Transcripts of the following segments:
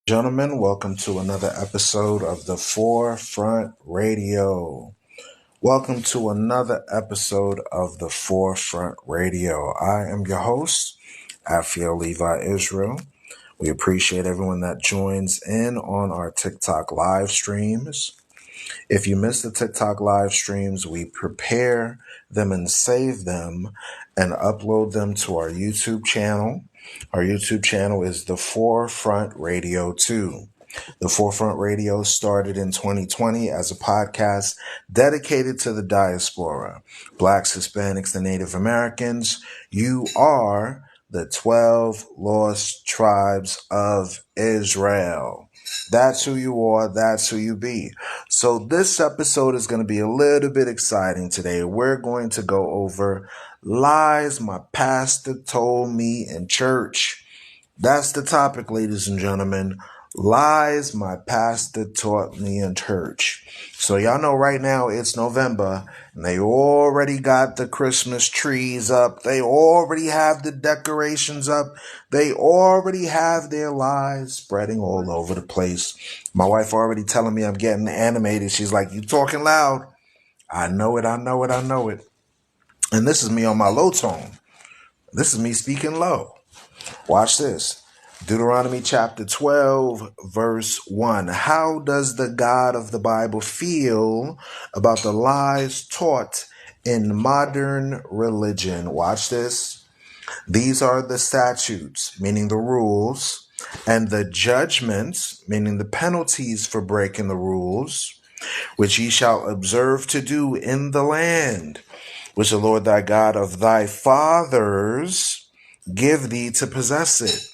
Gentlemen, welcome to another episode of the Forefront Radio. Welcome to another episode of the Forefront Radio. I am your host, Afiel Levi Israel. We appreciate everyone that joins in on our TikTok live streams. If you miss the TikTok live streams, we prepare them and save them and upload them to our YouTube channel. Our YouTube channel is the Forefront Radio 2. The Forefront Radio started in 2020 as a podcast dedicated to the diaspora, Blacks, Hispanics, and Native Americans. You are the 12 lost tribes of Israel. That's who you are. That's who you be. So this episode is going to be a little bit exciting today. We're going to go over lies my pastor told me in church. That's the topic, ladies and gentlemen. Lies my pastor taught me in church. So y'all know right now it's November and they already got the Christmas trees up. They already have the decorations up. They already have their lies spreading all over the place. My wife already telling me I'm getting animated. She's like, "You talking loud?" I know it. And this is me on my low tone. This is me speaking low. Watch this. Deuteronomy chapter 12, verse 1. How does the God of the Bible feel about the lies taught in modern religion? Watch this. These are the statutes, meaning the rules, and the judgments, meaning the penalties for breaking the rules, which ye shall observe to do in the land, which the Lord thy God of thy fathers give thee to possess it.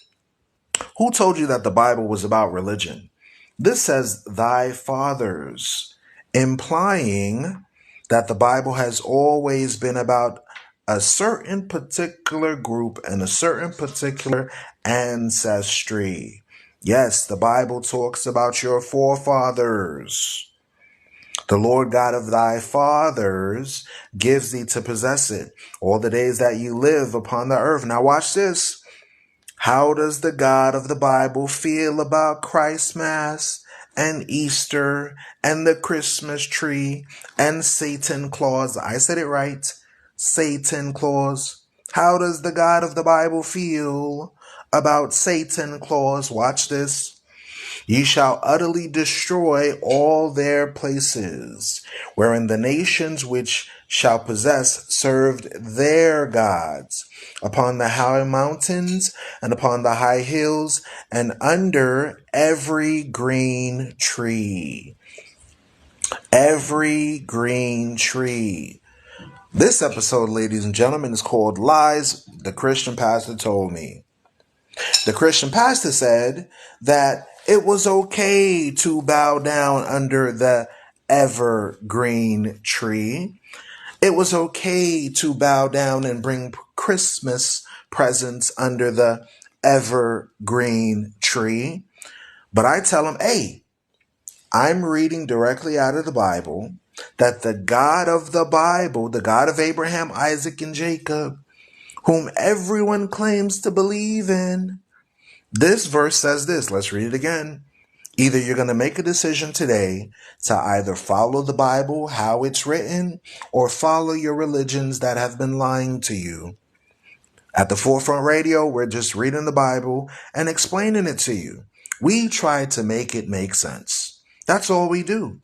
Who told you that the Bible was about religion? This says thy fathers, implying that the Bible has always been about a certain particular group and a certain particular ancestry. Yes, the Bible talks about your forefathers. The Lord God of thy fathers gives thee to possess it all the days that you live upon the earth. Now watch this. How does the God of the Bible feel about Christmas and Easter and the Christmas tree and Satan Claus? I said it right. Satan Claus. How does the God of the Bible feel about Satan Claus? Watch this. Ye shall utterly destroy all their places, wherein the nations which shall possess served their gods, upon the high mountains and upon the high hills, and under every green tree. Every green tree. This episode, ladies and gentlemen, is called Lies the Christian Pastor Told Me. The Christian pastor said that it was okay to bow down under the evergreen tree. It was okay to bow down and bring Christmas presents under the evergreen tree. But I tell him, hey, I'm reading directly out of the Bible that the God of the Bible, the God of Abraham, Isaac, and Jacob, whom everyone claims to believe in, this verse says this. Let's read it again. Either you're going to make a decision today to either follow the Bible, how it's written, or follow your religions that have been lying to you. At the Forefront Radio, we're just reading the Bible and explaining it to you. We try to make it make sense. That's all we do.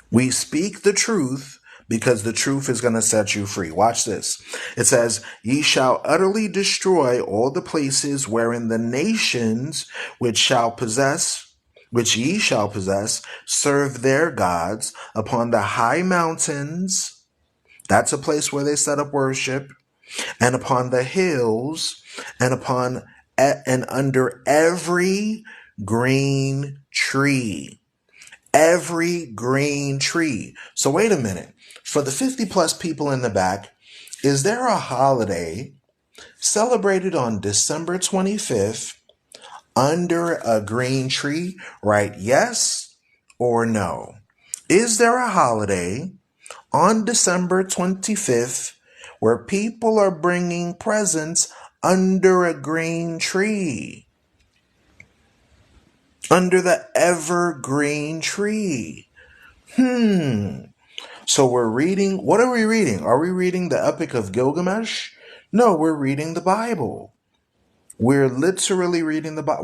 We speak the truth because the truth is going to set you free. Watch this. It says, ye shall utterly destroy all the places wherein the nations which ye shall possess, serve their gods upon the high mountains. That's a place where they set up worship. And upon the hills and under every green tree. Every green tree. So wait a minute. For the 50 plus people in the back, is there a holiday celebrated on December 25th under a green tree? Right? Yes or no? Is there a holiday on December 25th where people are bringing presents under a green tree? under the evergreen tree. So we're reading, what are we reading? Are we reading the Epic of Gilgamesh? No, we're reading the Bible. We're literally reading the Bible.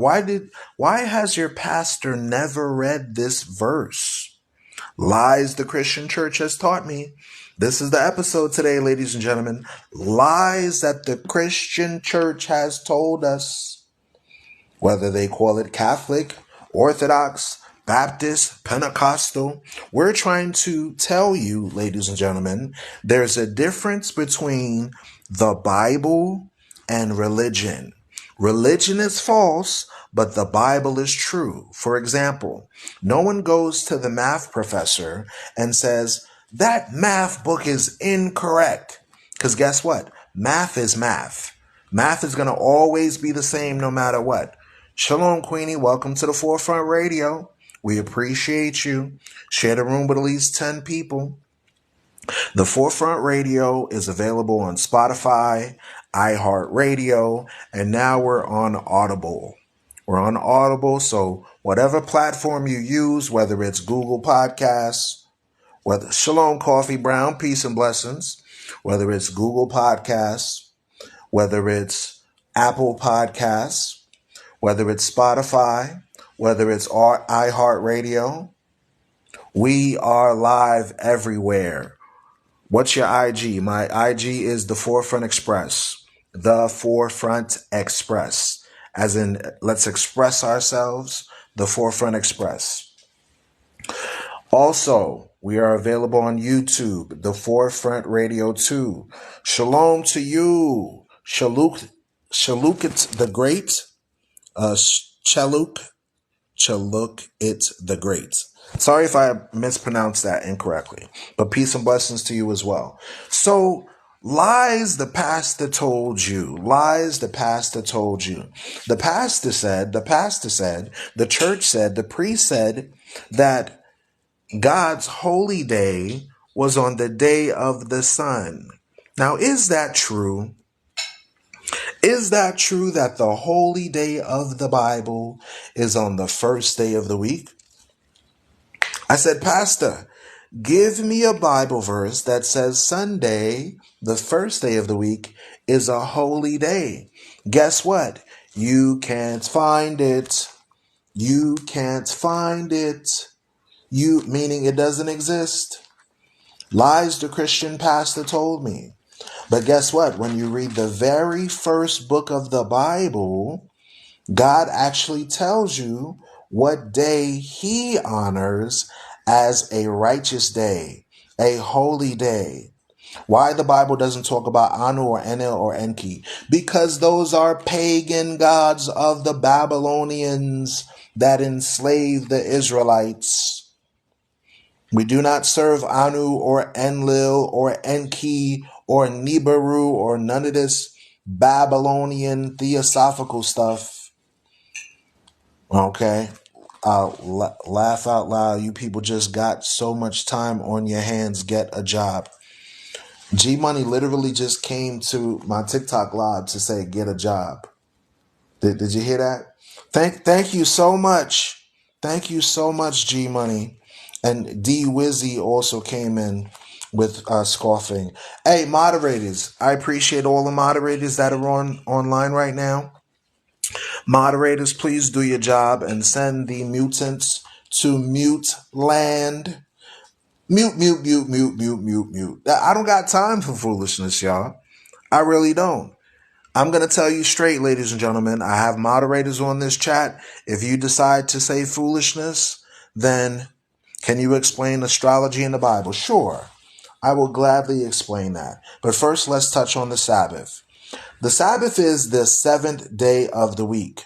Why has your pastor never read this verse? Lies the Christian church has taught me. This is the episode today, ladies and gentlemen. Lies that the Christian church has told us. Whether they call it Catholic, Orthodox, Baptist, Pentecostal, we're trying to tell you, ladies and gentlemen, there's a difference between the Bible and religion. Religion is false, but the Bible is true. For example, no one goes to the math professor and says, that math book is incorrect. Because guess what? Math is math. Math is going to always be the same no matter what. Shalom, Queenie. Welcome to the Forefront Radio. We appreciate you. Share the room with at least 10 people. The Forefront Radio is available on Spotify, iHeartRadio, and now we're on Audible. We're on Audible, so whatever platform you use, whether it's Google Podcasts, whether Shalom Coffee Brown, peace and blessings, whether it's Google Podcasts, whether it's Apple Podcasts, whether it's Spotify, whether it's iHeartRadio, we are live everywhere. What's your IG? My IG is The Forefront Express. The Forefront Express. As in, let's express ourselves. The Forefront Express. Also, we are available on YouTube. The Forefront Radio 2. Shalom to you. Shaluk the Great. Chaluk it the Great. Sorry if I mispronounced that incorrectly, but peace and blessings to you as well. So, lies the pastor told you. Lies the pastor told you. The pastor said, the church said, the priest said that God's holy day was on the day of the sun. Now, is that true? Is that true that the holy day of the Bible is on the first day of the week? I said, Pastor, give me a Bible verse that says Sunday, the first day of the week, is a holy day. Guess what? You can't find it. You can't find it. Meaning it doesn't exist. Lies the Christian pastor told me. But guess what? When you read the very first book of the Bible, God actually tells you what day he honors as a righteous day, a holy day. Why the Bible doesn't talk about Anu or Enel or Enki? Because those are pagan gods of the Babylonians that enslaved the Israelites. We do not serve Anu or Enlil or Enki or Nibiru or none of this Babylonian theosophical stuff. Okay? I'll laugh out loud. You people just got so much time on your hands. Get a job. G Money literally just came to my TikTok live to say, get a job. Did you hear that? Thank you so much. Thank you so much, G Money. And D Wizzy also came in with scoffing. Hey, moderators, I appreciate all the moderators that are online right now. Moderators, please do your job and send the mutants to mute land. Mute. I don't got time for foolishness, y'all. I really don't. I'm going to tell you straight, ladies and gentlemen, I have moderators on this chat. If you decide to say foolishness, then can you explain astrology in the Bible? Sure, I will gladly explain that. But first, let's touch on the Sabbath. The Sabbath is the seventh day of the week.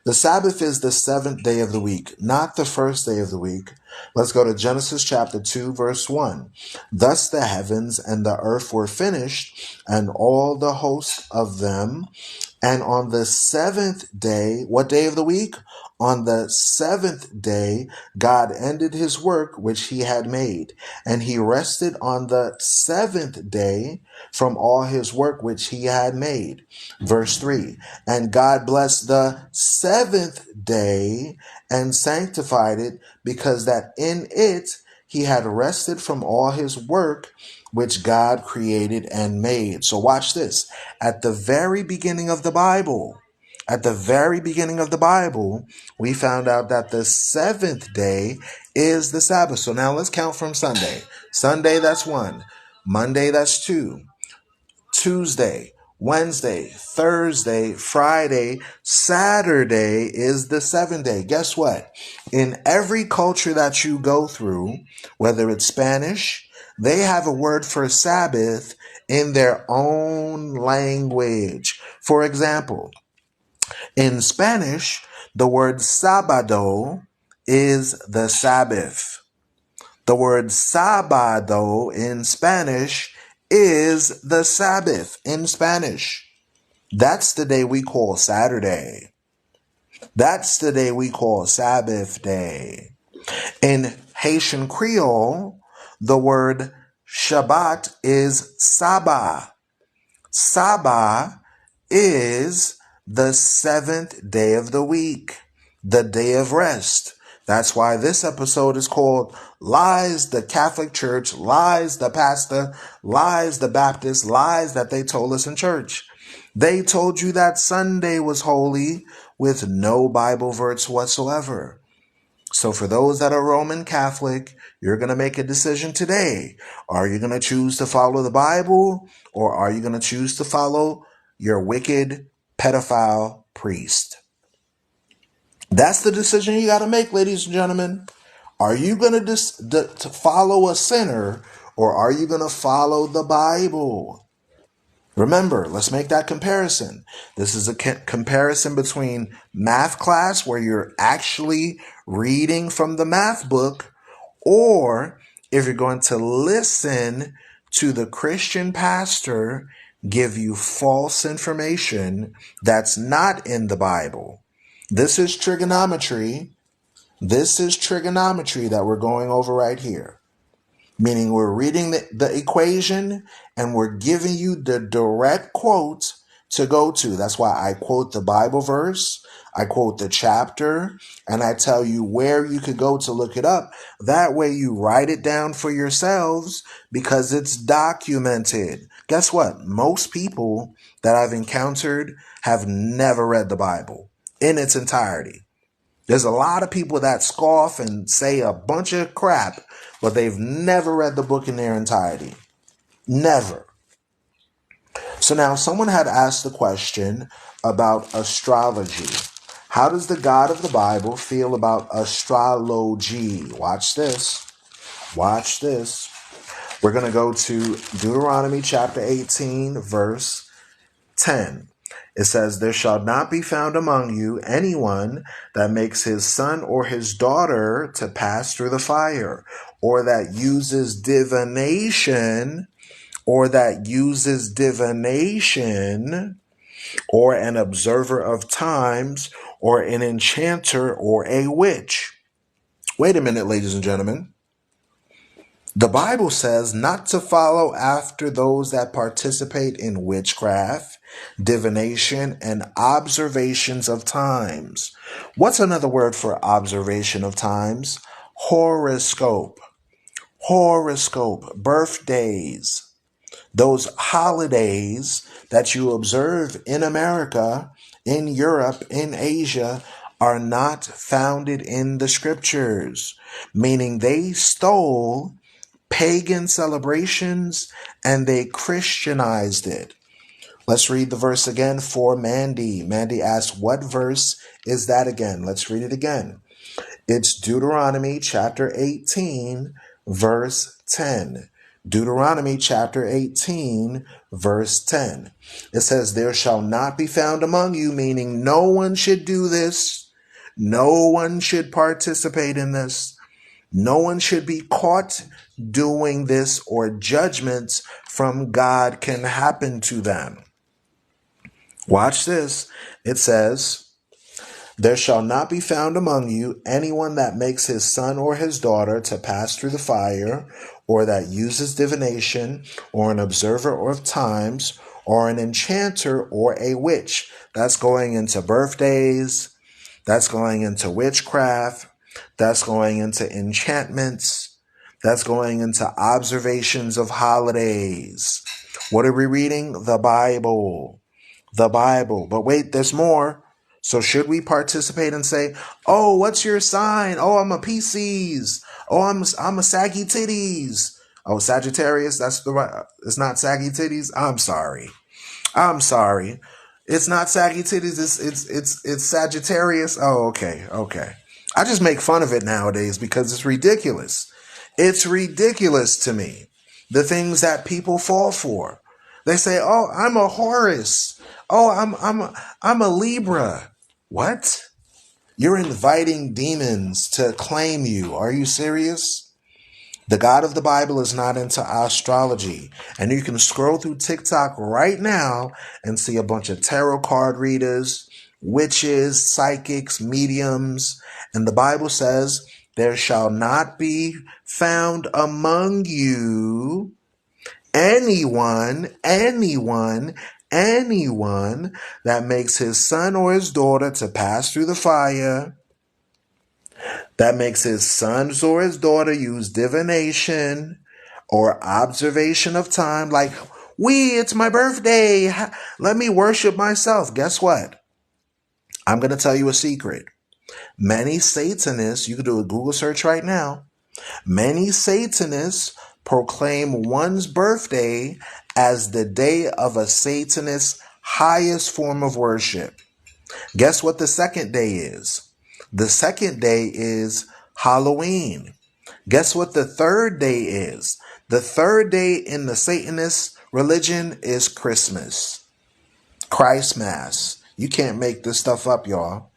The Sabbath is the seventh day of the week, not the first day of the week. Let's go to Genesis chapter 2, verse 1. Thus the heavens and the earth were finished, and all the host of them. And on the seventh day, what day of the week? On the seventh day, God ended his work which he had made, and he rested on the seventh day from all his work which he had made. Verse 3, and God blessed the seventh day and sanctified it, because that in it he had rested from all his work which God created and made. So watch this. At the very beginning of the Bible, we found out that the seventh day is the Sabbath. So now let's count from Sunday. Sunday, that's one. Monday, that's two. Tuesday, Wednesday, Thursday, Friday, Saturday is the seventh day. Guess what? In every culture that you go through, whether it's Spanish, they have a word for Sabbath in their own language. For example, in Spanish, the word sábado is the Sabbath. The word sábado in Spanish is the Sabbath in Spanish. That's the day we call Saturday. That's the day we call Sabbath day. In Haitian Creole, the word Shabbat is Saba. Saba is the seventh day of the week, the day of rest. That's why this episode is called Lies the Catholic Church, Lies the Pastor, Lies the Baptist, Lies that they told us in church. They told you that Sunday was holy with no Bible verse whatsoever. So for those that are Roman Catholic, you're going to make a decision today. Are you going to choose to follow the Bible, or are you going to choose to follow your wicked pedophile priest? That's the decision you got to make, ladies and gentlemen. Are you going to follow a sinner, or are you going to follow the Bible? Remember, let's make that comparison. This is a comparison between math class, where you're actually reading from the math book, or if you're going to listen to the Christian pastor give you false information that's not in the Bible. This is trigonometry. This is trigonometry that we're going over right here. Meaning we're reading the equation and we're giving you the direct quote to go to. That's why I quote the Bible verse, I quote the chapter, and I tell you where you could go to look it up. That way you write it down for yourselves, because it's documented. Guess what? Most people that I've encountered have never read the Bible in its entirety. There's a lot of people that scoff and say a bunch of crap, but they've never read the book in their entirety. Never. So now someone had asked the question about astrology. How does the God of the Bible feel about astrology? Watch this. Watch this. We're going to go to Deuteronomy chapter 18, verse 10. It says, there shall not be found among you anyone that makes his son or his daughter to pass through the fire, or that uses divination, or an observer of times, or an enchanter, or a witch. Wait a minute, ladies and gentlemen. The Bible says not to follow after those that participate in witchcraft, divination, and observations of times. What's another word for observation of times? Horoscope. Horoscope. Birthdays. Those holidays that you observe in America, in Europe, in Asia, are not founded in the scriptures, meaning they stole pagan celebrations and they Christianized it. Let's read the verse again for Mandy. Mandy asked, what verse is that again? Let's read it again. It's Deuteronomy chapter 18, verse 10. Deuteronomy chapter 18, verse 10. It says, there shall not be found among you, meaning no one should do this. No one should participate in this. No one should be caught doing this, or judgments from God can happen to them. Watch this. It says, There shall not be found among you anyone that makes his son or his daughter to pass through the fire, or that uses divination, or an observer of times, or an enchanter, or a witch. That's going into birthdays. That's going into witchcraft. That's going into enchantments. That's going into observations of holidays. What are we reading? The Bible. The Bible. But wait, there's more. So should we participate and say, oh, what's your sign? Oh, I'm a Pisces. Oh, I'm a saggy titties. Oh, Sagittarius, that's the right. It's not saggy titties. I'm sorry. I'm sorry. It's not saggy titties. It's Sagittarius. Oh, okay, okay. I just make fun of it nowadays because it's ridiculous. It's ridiculous to me. The things that people fall for. They say, "Oh, I'm a Horus. Oh, I'm a Libra." What? You're inviting demons to claim you. Are you serious? The God of the Bible is not into astrology. And you can scroll through TikTok right now and see a bunch of tarot card readers, witches, psychics, mediums. And the Bible says, there shall not be found among you anyone that makes his son or his daughter to pass through the fire, that makes his sons or his daughter use divination or observation of time, like, it's my birthday. Let me worship myself. Guess what? I'm going to tell you a secret. Many Satanists, you can do a Google search right now. Many Satanists proclaim one's birthday as the day of a Satanist's highest form of worship. Guess what the second day is? The second day is Halloween. Guess what the third day is? The third day in the Satanist religion is Christmas. Christmas. You can't make this stuff up, y'all.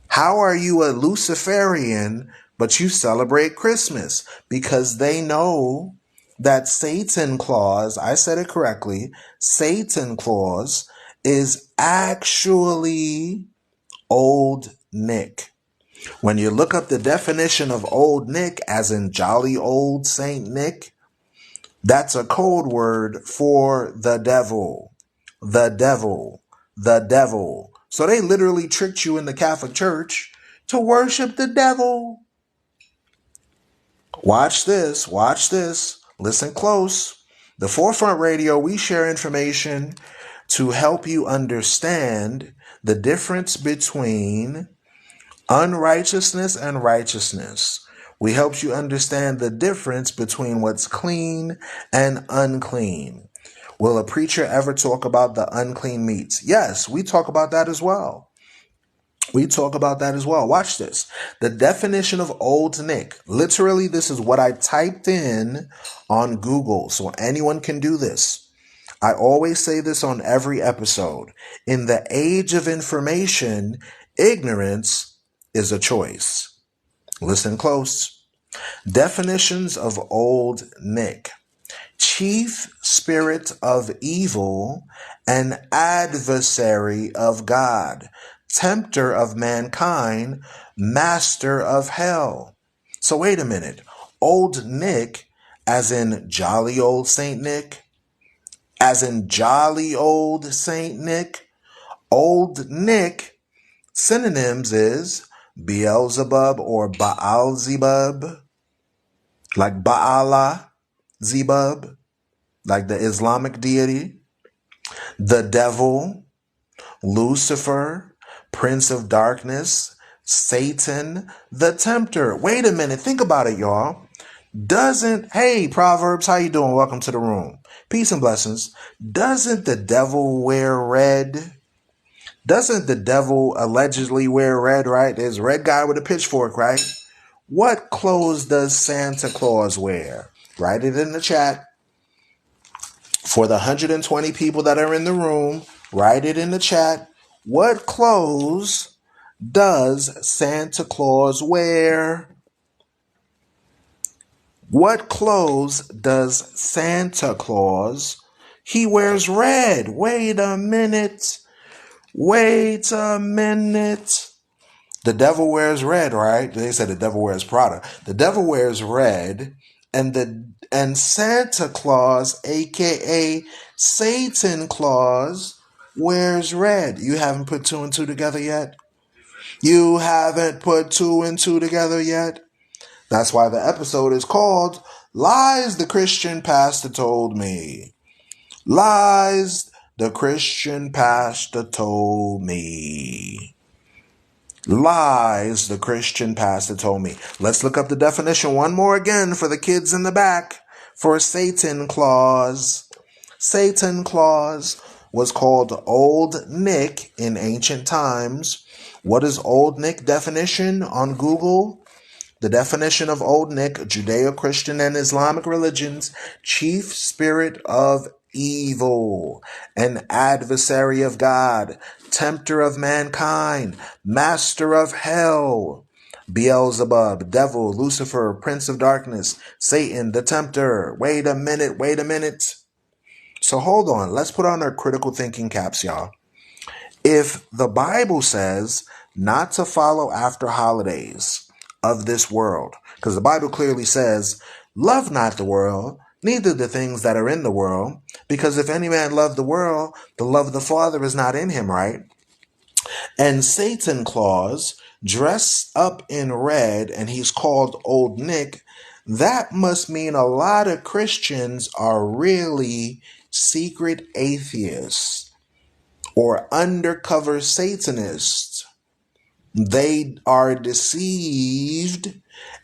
How are you a Luciferian, but you celebrate Christmas? Because they know that Satan Claus, I said it correctly, Satan Claus is actually Old Nick. When you look up the definition of Old Nick, as in jolly old Saint Nick, that's a code word for the devil. The devil. The devil. So they literally tricked you in the Catholic Church to worship the devil. Watch this. Watch this. Listen close. The Forefront Radio, we share information to help you understand the difference between unrighteousness and righteousness. We help you understand the difference between what's clean and unclean. Will a preacher ever talk about the unclean meats? Yes, we talk about that as well. We talk about that as well. Watch this. The definition of Old Nick. Literally, this is what I typed in on Google, so anyone can do this. I always say this on every episode. In the age of information, ignorance is a choice. Listen close. Definitions of Old Nick. Chief spirit of evil, an adversary of God, tempter of mankind, master of hell. So wait a minute. Old Nick, as in jolly old Saint Nick, as in jolly old Saint Nick, Old Nick, synonyms is Beelzebub or Baal-zebub, like Baala Zebub, like the Islamic deity, the devil, Lucifer, Prince of Darkness, Satan, the tempter. Wait a minute, think about it, y'all. Hey, Proverbs, how you doing? Welcome to the room. Peace and blessings. Doesn't the devil wear red? Doesn't the devil allegedly wear red, right? There's a red guy with a pitchfork, right? What clothes does Santa Claus wear? Write it in the chat. For the 120 people that are in the room, write it in the chat. What clothes does Santa Claus wear? What clothes does Santa Claus? He wears red. Wait a minute. Wait a minute. The devil wears red, right? They said the devil wears Prada. The devil wears red, and Santa Claus, aka Satan Claus, wears red. You haven't put two and two together yet? You haven't put two and two together yet? That's why the episode is called Lies the Christian Pastor Told Me. Lies the Christian Pastor Told Me. Lies the Christian pastor told me. Let's look up the definition one more again for the kids in the back. For Satan Claus. Satan Claus was called Old Nick in ancient times. What is Old Nick definition on Google? The definition of Old Nick, Judeo-Christian and Islamic religions, chief spirit of evil, an adversary of God, tempter of mankind, master of hell, Beelzebub, devil, Lucifer, prince of darkness, Satan, the tempter. Wait a minute. So hold on, let's put on our critical thinking caps, y'all. If the Bible says not to follow after holidays of this world, because the Bible clearly says, love not the world, neither the things that are in the world, because if any man love the world, the love of the Father is not in him, right? And Satan Claus, dressed up in red, and he's called Old Nick, that must mean a lot of Christians are really secret atheists or undercover Satanists. They are deceived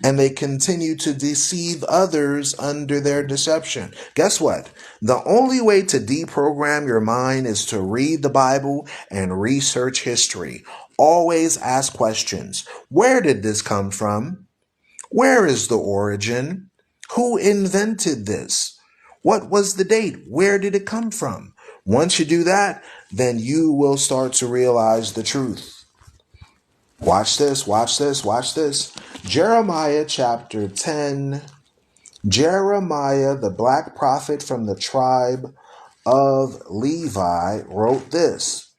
and they continue to deceive others under their deception. Guess what? The only way to deprogram your mind is to read the Bible and research history. Always ask questions. Where did this come from? Where is the origin? Who invented this? What was the date? Where did it come from? Once you do that, then you will start to realize the truth. Watch this. Jeremiah chapter 10. Jeremiah, the black prophet from the tribe of Levi, wrote this.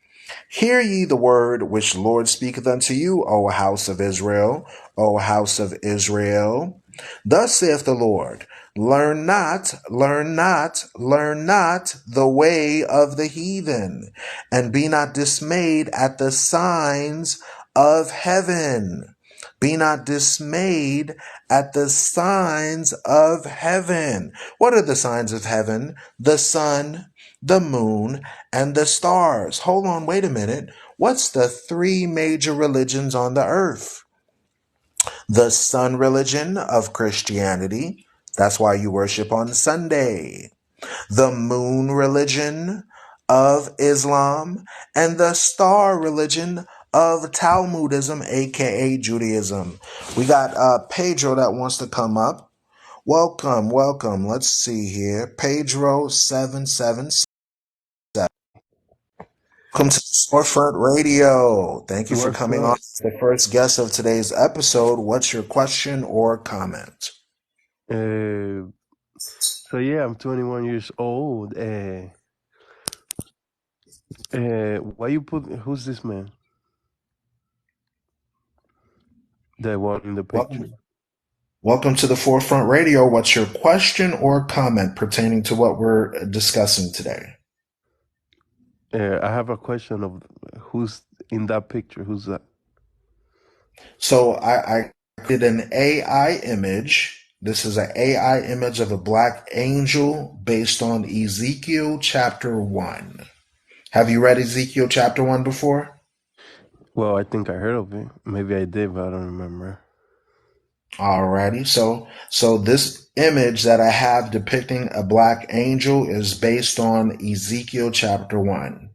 Hear ye the word which the Lord speaketh unto you, O house of Israel, O house of Israel. Thus saith the Lord, learn not the way of the heathen, and be not dismayed at the signs of heaven. Be not dismayed at the signs of heaven. What are the signs of heaven? The sun, the moon, and the stars. Hold on, wait a minute. What's the three major religions on the earth? The sun religion of Christianity. That's why you worship on Sunday. The moon religion of Islam, and the star religion of Talmudism, aka Judaism. We got Pedro that wants to come up. Welcome. Let's see here. Pedro 777. Welcome to Storefront Radio. Thank you for What's coming up? on as the first guest of today's episode. What's your question or comment? So yeah, I'm 21 years old. Why you put? Who's this man? The one in the picture. Welcome to the Forefront Radio. What's your question or comment pertaining to what we're discussing today? I have a question of who's in that picture. Who's that? So I did an AI image. This is an AI image of a black angel based on Ezekiel chapter 1. Have you read Ezekiel chapter 1 before? Well, I think I heard of it. Maybe I did, but I don't remember. Alrighty. So this image that I have depicting a black angel is based on Ezekiel chapter 1.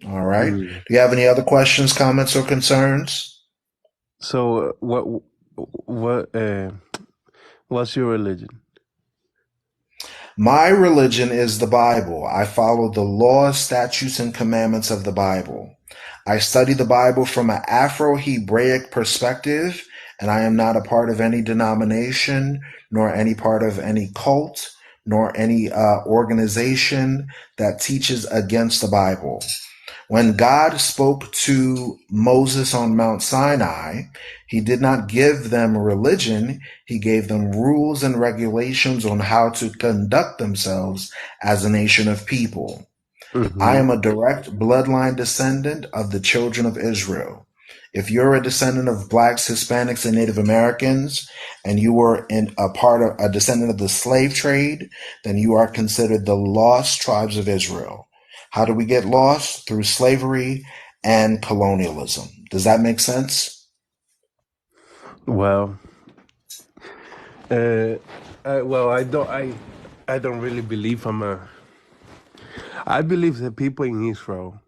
All right. Mm. Do you have any other questions, comments, or concerns? So what's your religion? My religion is the Bible. I follow the laws, statutes, and commandments of the Bible. I study the Bible from an Afro-Hebraic perspective, and I am not a part of any denomination, nor any part of any cult, nor any organization that teaches against the Bible. When God spoke to Moses on Mount Sinai, he did not give them religion. He gave them rules and regulations on how to conduct themselves as a nation of people. I Mm-hmm. am a direct bloodline descendant of the children of Israel. If you're a descendant of blacks, Hispanics, and Native Americans, and you were in a part of a descendant of the slave trade, then you are considered the lost tribes of Israel. How do we get lost? Through slavery and colonialism. Does that make sense? Well, uh, well, I don't really believe I'm a. I believe the people in Israel,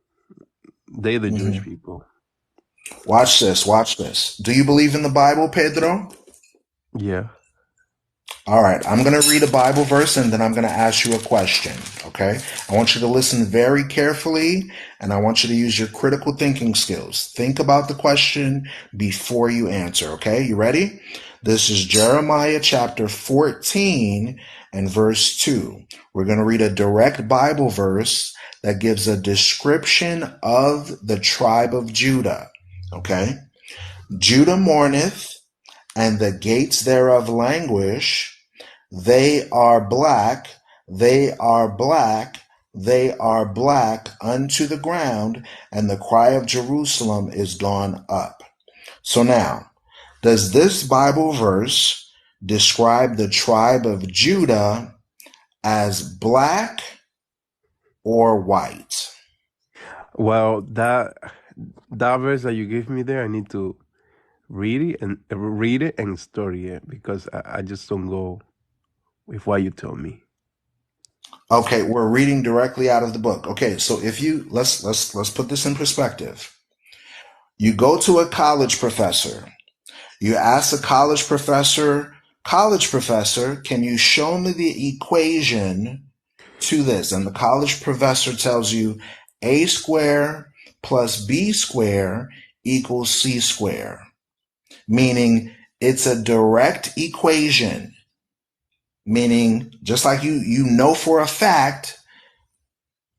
they the Jewish Hmm. people. Watch this. Watch this. Do you believe in the Bible, Pedro? Yeah. All right, I'm going to read a Bible verse and then I'm going to ask you a question, okay? I want you to listen very carefully and I want you to use your critical thinking skills. Think about the question before you answer, okay? You ready? This is Jeremiah chapter 14 and verse 2. We're going to read a direct Bible verse that gives a description of the tribe of Judah, okay? Judah mourneth, and the gates thereof languish. They are black, they are black, they are black unto the ground, and the cry of Jerusalem is gone up. So now, does this Bible verse describe the tribe of Judah as black or white? Well, that verse that you gave me there, I need to read it and study it because I just don't go with what you told me. Okay, we're reading directly out of the book. Okay, so if you let's put this in perspective. You go to a college professor. You ask a college professor, can you show me the equation to this? And the college professor tells you a square plus b square equals c square, meaning it's a direct equation, meaning just like you know for a fact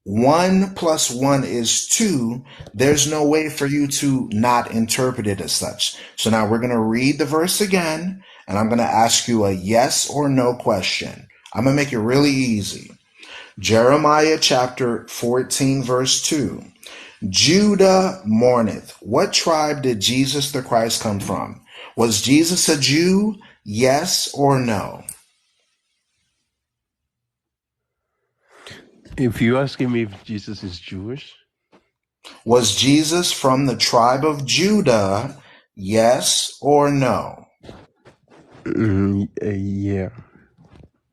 1 plus 1 is 2. There's no way for you to not interpret it as such. So now we're going to read the verse again, and I'm going to ask you a yes or no question. I'm going to make it really easy. Jeremiah chapter 14, verse 2. Judah mourneth. What tribe did Jesus the Christ come from? Was Jesus a Jew? Yes or no? If you asking me if Jesus is Jewish, Was Jesus from the tribe of Judah? Yes or no? yeah.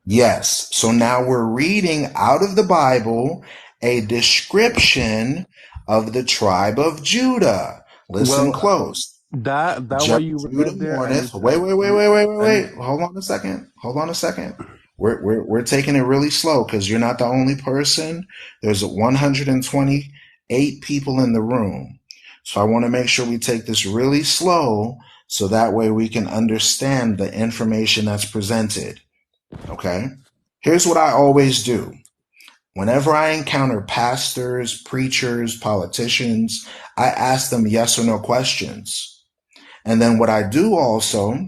Yes. So now we're reading out of the Bible a description of the tribe of Judah. Listen Well, close. that what you Judah read there, mourneth. Wait, wait, wait, wait, wait, wait, wait. Hold on a second. Hold on a second. We're taking it really slow because you're not the only person. There's 128 people in the room. So I want to make sure we take this really slow so that way we can understand the information that's presented. Okay? Here's what I always do. Whenever I encounter pastors, preachers, politicians, I ask them yes or no questions. And then what I do also,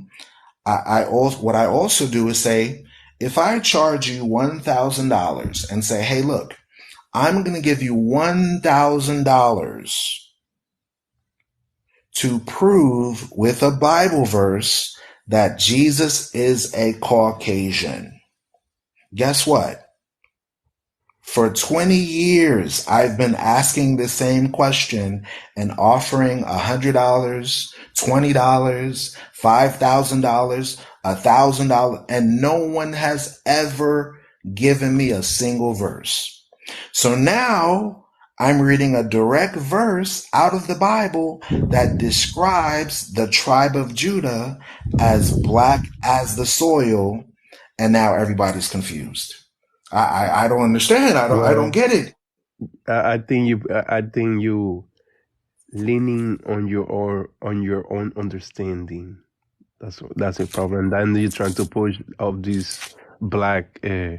what I also do is say, if I charge you $1,000 and say, hey, look, I'm going to give you $1,000 to prove with a Bible verse that Jesus is a Caucasian. Guess what? For 20 years, I've been asking the same question and offering $100, $20, $5,000, $1,000, and no one has ever given me a single verse. So now I'm reading a direct verse out of the Bible that describes the tribe of Judah as black as the soil, and now everybody's confused. I don't understand. I don't well, get it. I think you leaning on your own understanding. That's a problem. Then you're trying to push of this black, how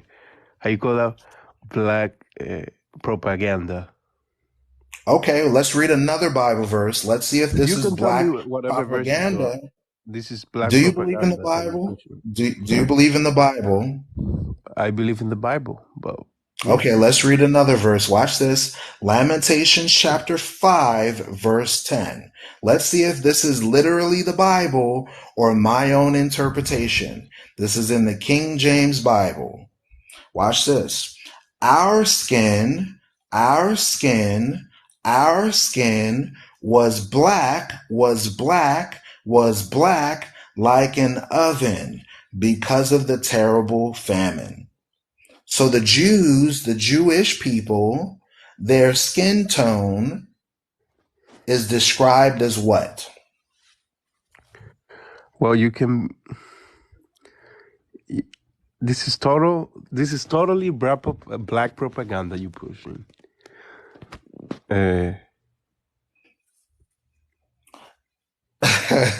you call that, black propaganda. Okay, let's read another Bible verse. Let's see if this You is can tell me black whatever verse you thought. propaganda. This is black Do you believe in the propaganda that you're Bible? pushing. Do you believe in the Bible? I believe in the Bible, but yeah. Okay, let's read another verse. Watch this. Lamentations chapter 5, verse 10. Let's see if this is literally the Bible or my own interpretation. This is in the King James Bible. Watch this. Our skin, our skin, our skin was black like an oven because of the terrible famine. So the Jews, the Jewish people, their skin tone is described as what? Well, you can. This is total. This is totally black propaganda you pushing. Uh,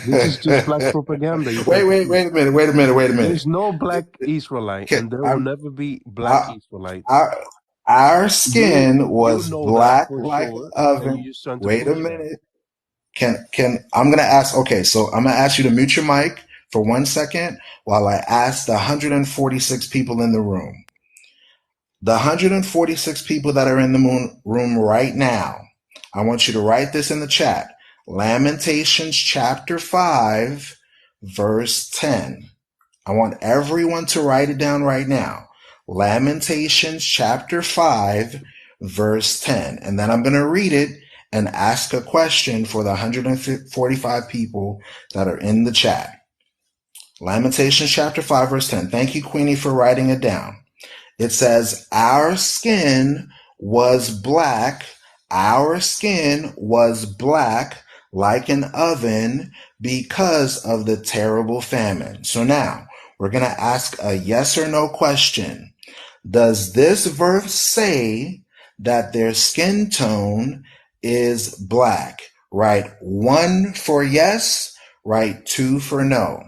this is just black propaganda you try to push. Wait a minute. There's no black Israelite, Okay, and there will never be black I, Israelites. our, our You skin you was know that black for like an sure, and oven. you're just trying to Wait a push that. minute. Can I'm gonna ask? Okay, so I'm gonna ask you to mute your mic for 1 second while I ask the 146 people in the room. The 146 people that are in the room right now, I want you to write this in the chat. Lamentations chapter 5, verse 10. I want everyone to write it down right now. Lamentations chapter 5, verse 10. And then I'm going to read it and ask a question for the 145 people that are in the chat. Lamentations chapter 5, verse 10. Thank you, Queenie, for writing it down. It says, our skin was black. Our skin was black like an oven because of the terrible famine. So now we're going to ask a yes or no question. Does this verse say that their skin tone is black? Write 1 for yes, write 2 for no.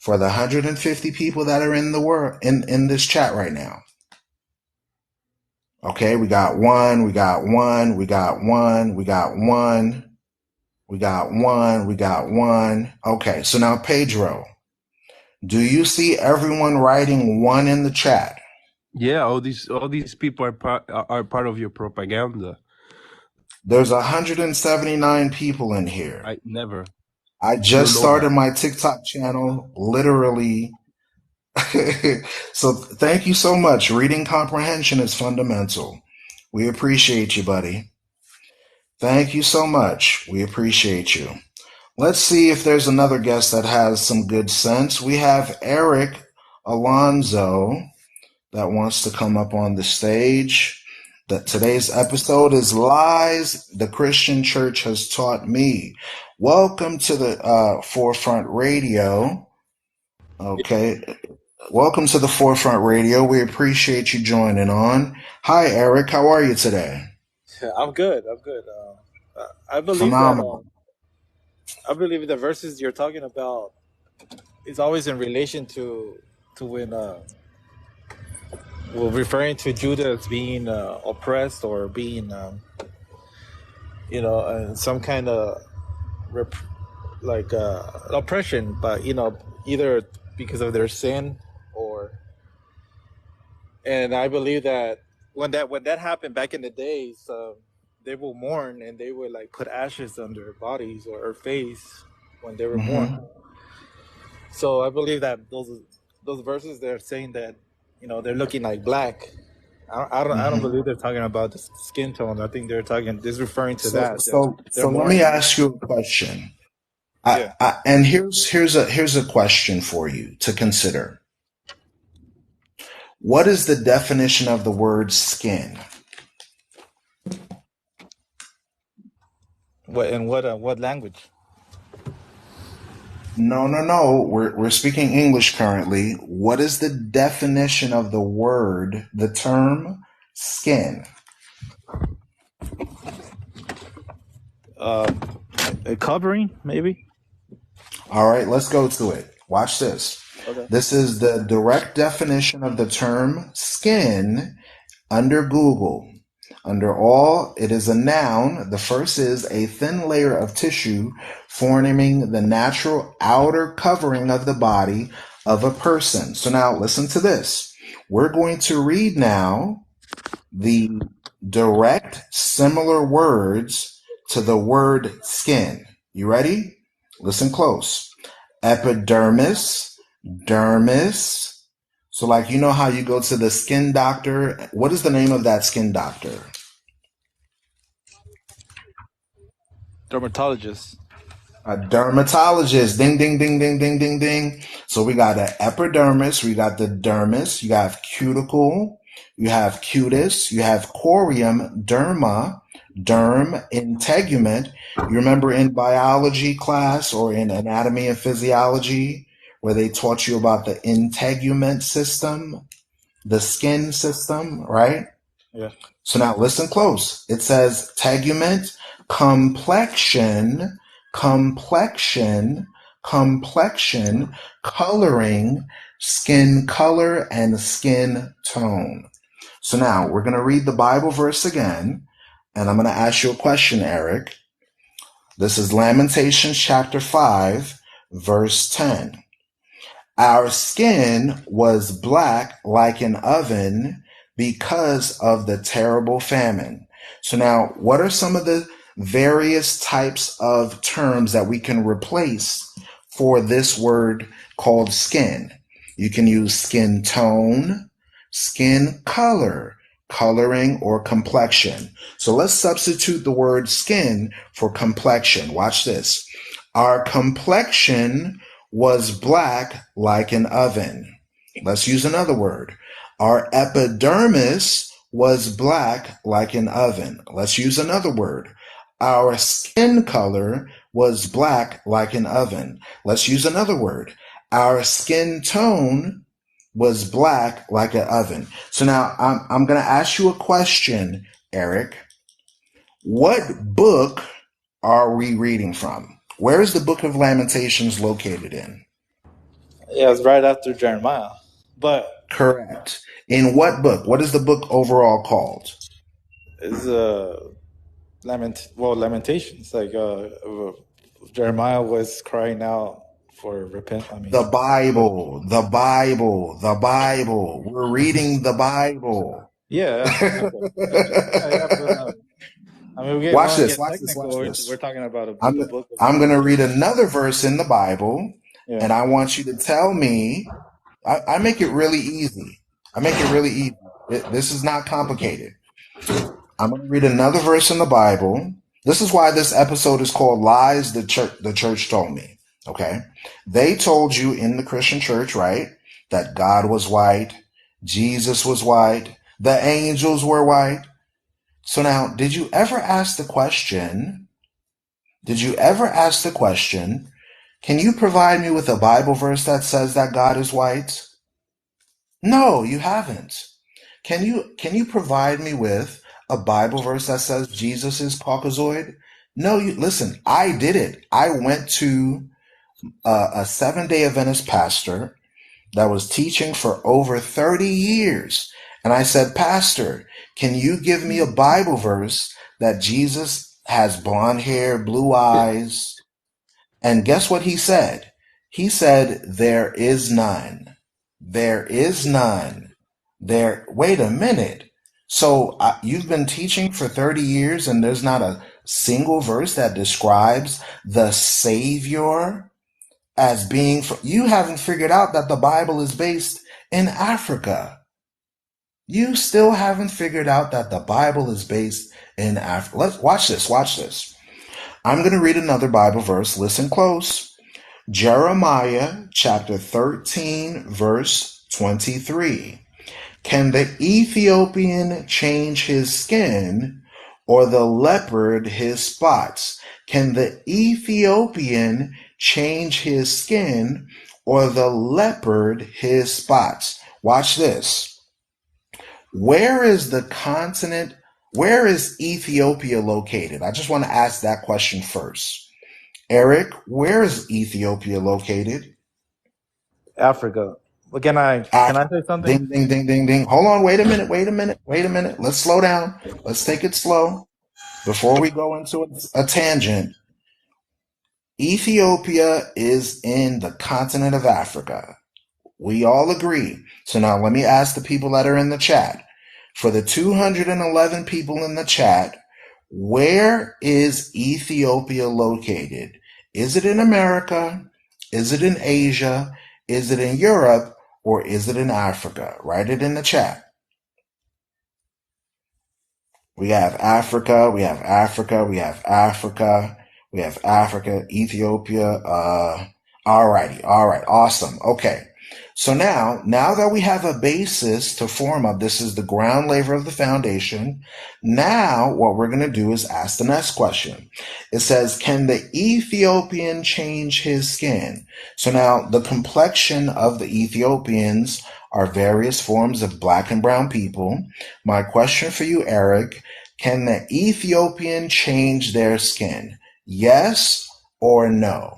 For the 150 people that are in the world in this chat right now. Okay, we got one, we got one, we got one, we got one, we got one, we got one. Okay, so now Pedro, do you see everyone writing one in the chat? Yeah, all these people are part of your propaganda. There's 179 people in here. I never. I You just know started that. my TikTok channel literally. So thank you so much. Reading comprehension is fundamental. We appreciate you, buddy. Thank you so much. We appreciate you. Let's see if there's another guest that has some good sense. We have Eric Alonzo that wants to come up on the stage. That today's episode is Lies the Christian Church Has Taught Me. Welcome to the Forefront Radio. Okay. Welcome to the Forefront Radio. We appreciate you joining on. Hi, Eric. How are you today? I'm good. I'm good. I believe that. Phenomenal. I believe the verses you're talking about is always in relation to when we're referring to Judah as being oppressed or being some kind of rep- oppression, but either because of their sin or. And I believe that when that happened back in the days, they will mourn and they would like put ashes on their bodies or face when they were Mm-hmm. born. So I believe that those verses they're saying that they're looking like black. I don't Mm-hmm. believe they're talking about the skin tone. I think they're talking this referring to So, that. so, They're so let me mourning. ask you a question. Yeah. And here's a question for you to consider. What is the definition of the word skin? What language? No. We're speaking English currently. What is the definition of the word, the term skin? A covering maybe. All right, let's go to it. Watch this. Okay. This is the direct definition of the term skin under Google. Under all, it is a noun. The first is a thin layer of tissue forming the natural outer covering of the body of a person. So now listen to this. We're going to read now the direct similar words to the word skin. You ready? Listen close. Epidermis, dermis. So like, you know how you go to the skin doctor? What is the name of that skin doctor? Dermatologist. A dermatologist. Ding, ding, ding, ding, ding, ding, ding. So we got an epidermis, we got the dermis, you have cuticle, you have cutis, you have corium, derma, derm, integument. You remember in biology class or in anatomy and physiology where they taught you about the integument system, the skin system, right? Yeah. So now listen close. It says tegument, complexion, complexion, complexion, coloring, skin color, and skin tone. So now we're going to read the Bible verse again, and I'm going to ask you a question, Eric. This is Lamentations chapter 5, verse 10. Our skin was black like an oven because of the terrible famine. So now, what are some of the various types of terms that we can replace for this word called skin? You can use skin tone, skin color, coloring, or complexion. So let's substitute the word skin for complexion. Watch this. Our complexion was black like an oven. Let's use another word. Our epidermis was black like an oven. Let's use another word. Our skin color was black like an oven. Let's use another word. Our skin tone was black like an oven. So now I'm going to ask you a question, Eric. What book are we reading from? Where is the book of Lamentations located in? Yeah, it's right after Jeremiah. But Correct. In what book? What is the book overall called? it's Lamentations. Like Jeremiah was crying out for repent. I The mean, Bible. The Bible. The Bible. We're reading the Bible. yeah, okay, yeah. But I mean, we Watch want to this. get Watch this. technical. Watch We're this. talking about I'm the book of I'm going to read Lamentations. another verse in the Bible, Yeah. and I want you to tell me. I make it really easy. I make it really easy. This is not complicated. I'm going to read another verse in the Bible. This is why this episode is called Lies the Church Told Me. Okay? They told you in the Christian church, right, that God was white, Jesus was white, the angels were white. So now, did you ever ask the question, can you provide me with a Bible verse that says that God is white? No, you haven't. Can you provide me with a Bible verse that says Jesus is Caucasoid? No, you listen. I did it. I went to a Seventh-day Adventist pastor that was teaching for over 30 years, and I said, Pastor, can you give me a Bible verse that Jesus has blonde hair, blue eyes? And guess what he said? He said, there is none. There is none. Wait a minute. So you've been teaching for 30 years and there's not a single verse that describes the Savior as being, you haven't figured out that the Bible is based in Africa. You still haven't figured out that the Bible is based in Africa. Let's watch this. Watch this. I'm going to read another Bible verse. Listen close. Jeremiah chapter 13, verse 23. Can the Ethiopian change his skin or the leopard his spots? Can the Ethiopian change his skin or the leopard his spots? Watch this. Where is the continent? Where is Ethiopia located? I just want to ask that question first. Eric, where is Ethiopia located? Africa. Well, can I say something? Ding, ding, ding, ding, ding. Hold on. Wait a minute. Let's slow down. Let's take it slow before we go into a tangent. Ethiopia is in the continent of Africa. We all agree. So now let me ask the people that are in the chat. For the 211 people in the chat, where is Ethiopia located? Is it in America? Is it in Asia? Is it in Europe? Or is it in Africa? Write it in the chat. We have Africa, we have Africa, we have Africa, we have Africa, Ethiopia. All right, awesome. Okay. So now that we have a basis to form up, this is the ground layer of the foundation. Now what we're going to do is ask the next question. It says, can the Ethiopian change his skin? So now the complexion of the Ethiopians are various forms of black and brown people. My question for you, Eric, can the Ethiopian change their skin? Yes or no?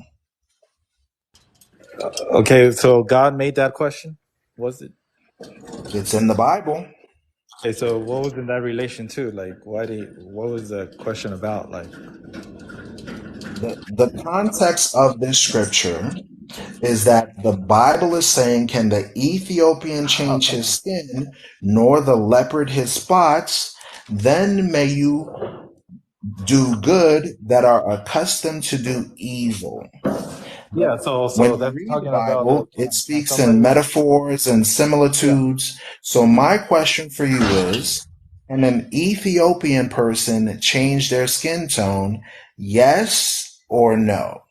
Okay, so God made that question. Was it? It's in the Bible. Okay, so what was in that relation to? Like, what was the question about? Like, The context of this scripture is that the Bible is saying, can the Ethiopian change okay. his skin, nor the leopard his spots? Then may you do good that are accustomed to do evil. Yeah, so When you that's read the talking about Bible, like, it can speaks in somebody? metaphors and Yeah. similitudes. So my question for you is, can an Ethiopian person change their skin tone? Yes or no?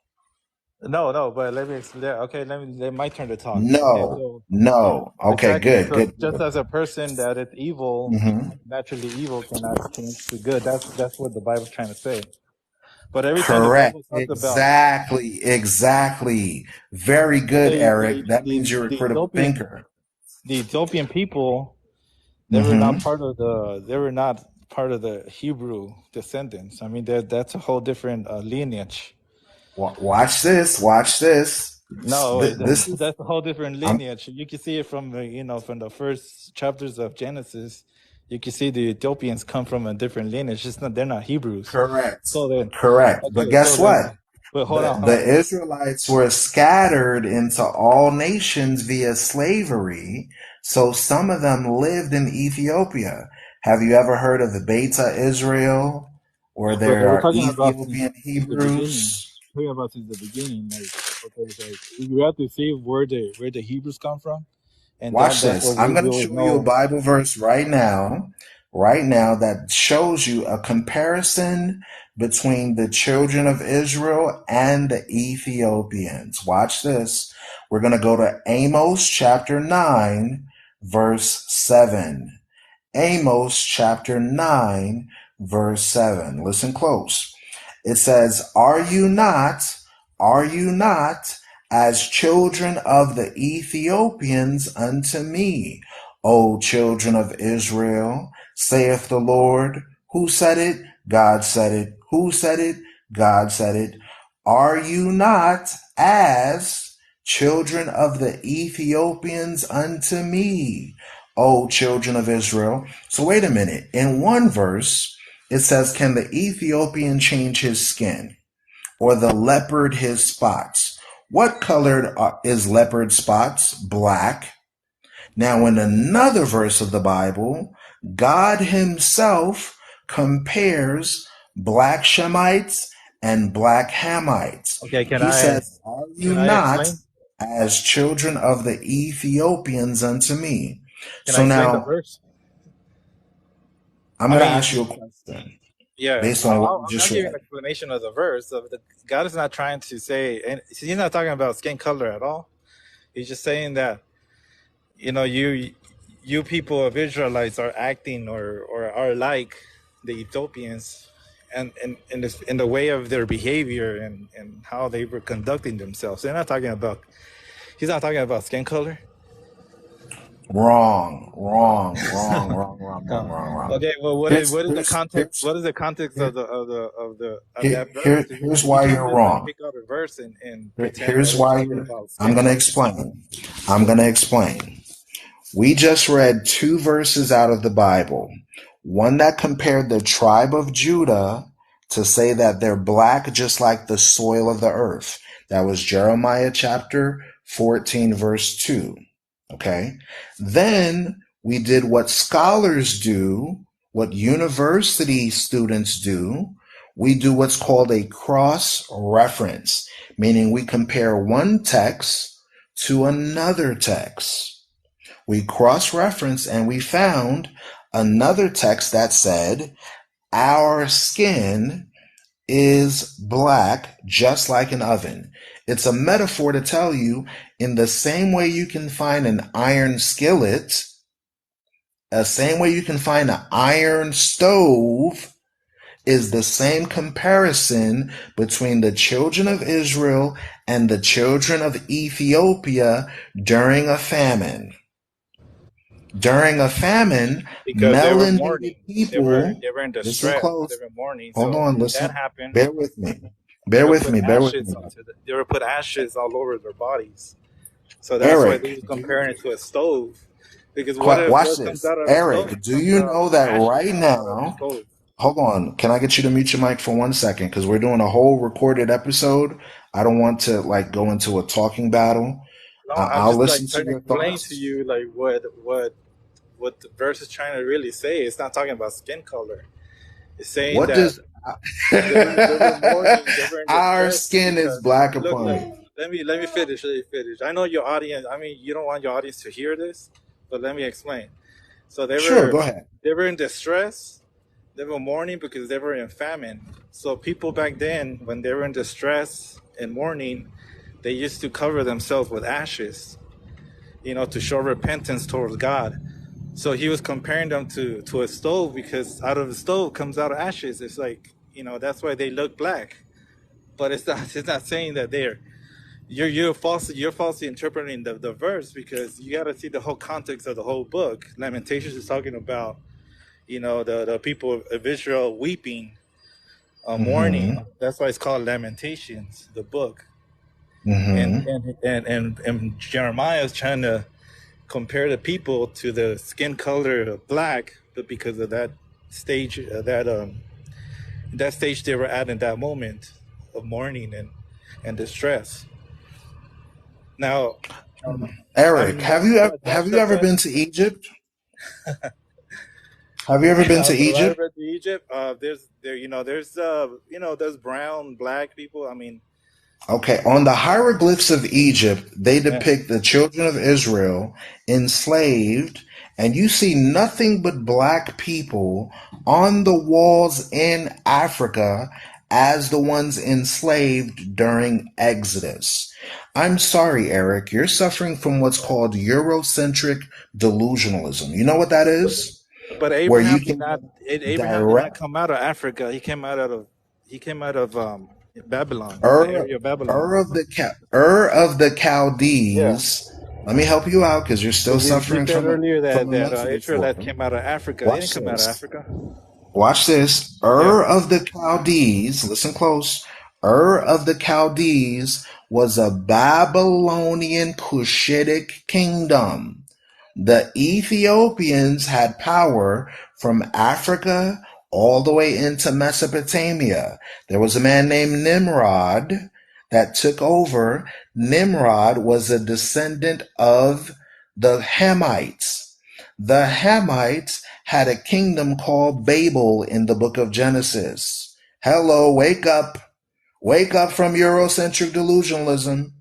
No, but let me. Okay, let my turn to talk. Okay, No. so No. Okay, exactly. good, So good, just good. as a person that is evil, Hmm. naturally evil, cannot change to good. That's what the Bible's trying to say. But every time the Correct. Bible talks about Exactly. Exactly. Very good, Eric. That means you're a critical thinker. the Ethiopian people, Hmm. they were not part of the Hebrew descendants. I mean, that's a whole different lineage. Watch this. Watch this. No, This is. that's a whole different I'm lineage. You can see it from from the first chapters of Genesis. You can see the Ethiopians come from a different lineage. They're not Hebrews. correct. So then, Correct. But okay, guess what? but hold The on. Israelites were scattered into all nations via slavery, so some of them lived in Ethiopia. Have you ever heard of the Beta Israel, where But there we're are talking about Ethiopian since the beginning. Hebrews? We're talking about since the beginning. Like, okay, so we have to see where the Hebrews come from, and Watch that's this. what I'm going we to would show you a know. Bible verse right now, that shows you a comparison between the children of Israel and the Ethiopians. Watch this. We're going to go to Amos chapter 9, verse 7. Amos chapter 9, verse 7. Listen close. It says, are you not as children of the Ethiopians unto me, O children of Israel, saith the Lord? Who said it? God said it. Who said it? God said it. Are you not as children of the Ethiopians unto me, O children of Israel? So wait a minute. In one verse, it says, can the Ethiopian change his skin, or the leopard his spots? What colored is leopard spots? Black. Now, in another verse of the Bible, God himself compares black Shemites and black Hamites. Okay, He says, are you can I not explain? as children of the Ethiopians unto me? Can I So explain the now verse? I'm I going to mean, ask you a question yeah, based on what you I'll just give you an read. explanation of the verse. God is not trying to say, and he's not talking about skin color at all. He's just saying that you people of Israelites are acting or are like the Ethiopians, and in the way of their behavior and how they were conducting themselves. They're not talking about. He's not talking about skin color. Wrong, wrong, wrong, wrong, wrong, wrong, Oh, wrong, wrong. okay. Well, Here's what is the here's context? here's What is the context here, of that verse? here Because here's you why can't you're just like wrong. pick out a verse and pretend that Here's it's why talking you're. about I'm skin gonna color. explain. I'm gonna explain. We just read two verses out of the Bible. One that compared the tribe of Judah to say that they're black just like the soil of the earth. That was Jeremiah chapter 14, verse 2. Okay. Then we did what scholars do, what university students do. We do what's called a cross reference, meaning we compare one text to another text. We cross reference and we found another text that said, our skin is black just like an oven. It's a metaphor to tell you, in the same way you can find an iron skillet, the same way you can find an iron stove, is the same comparison between the children of Israel and the children of Ethiopia during a famine. During a famine, Because they were melanated mourning. people, They were in listen distress. They close, were mourning. hold So on, when that listen, happened, bear with me, they bear were with put me, bear with ashes me. onto the. They were put ashes all over their bodies. So that's why they Eric, was comparing it to a stove. Because watch what comes this. out of the stove Eric, do comes you out know that ashes right out of the now, stove. hold on, can I get you to mute your mic for 1 second? Because we're doing a whole recorded episode. I don't want to like go into a talking battle. No, I'm I'll just like listen to trying to your explain to thoughts. you like what the verse is trying to really say. It's not talking about skin color. It's saying What that does they were mourning, they were in our distress skin is because black look, upon? let me finish, let me finish. I know your audience. I mean, you don't want your audience to hear this, but let me explain. So Sure, go ahead. they were in distress. They were mourning because they were in famine. So people back then, when they were in distress and mourning, they used to cover themselves with ashes, to show repentance towards God. So he was comparing them to a stove because out of the stove comes out ashes. It's like, that's why they look black. But it's not saying that you're falsely interpreting the verse, because you got to see the whole context of the whole book. Lamentations is talking about, the people of Israel weeping, Mm-hmm. mourning. That's why it's called Lamentations, the book. And Mm-hmm. and Jeremiah is trying to compare the people to the skin color of black, but because of that stage, that stage they were at in that moment of mourning and distress. Now, Eric, have that's you the ever been best. to Egypt? Have you ever been to Have I Egypt? ever to Egypt? There's brown, black people. I mean, Okay, on the hieroglyphs of Egypt, they yeah. depict the children of Israel enslaved, and you see nothing but black people on the walls in Africa as the ones enslaved during Exodus. I'm sorry, Eric, you're suffering from what's called Eurocentric delusionalism. You know what that is? But Where Abraham you did can not. Abraham did not direct come out of Africa. He came out of Babylon, the Ur, area of Babylon. Ur of the Yeah. Chaldees. Let me help you out because you're still Because you suffering said earlier from a that mental Israelites disorder. came out of Africa. They didn't Watch come out of this. Africa. Watch this. Yeah. Ur of the Chaldees. Listen close. Ur of the Chaldees was a Babylonian Cushitic kingdom. The Ethiopians had power from Africa all the way into Mesopotamia. There was a man named Nimrod that took over. Nimrod was a descendant of the Hamites. The Hamites had a kingdom called Babel in the book of Genesis. Hello, wake up. Wake up from Eurocentric delusionalism.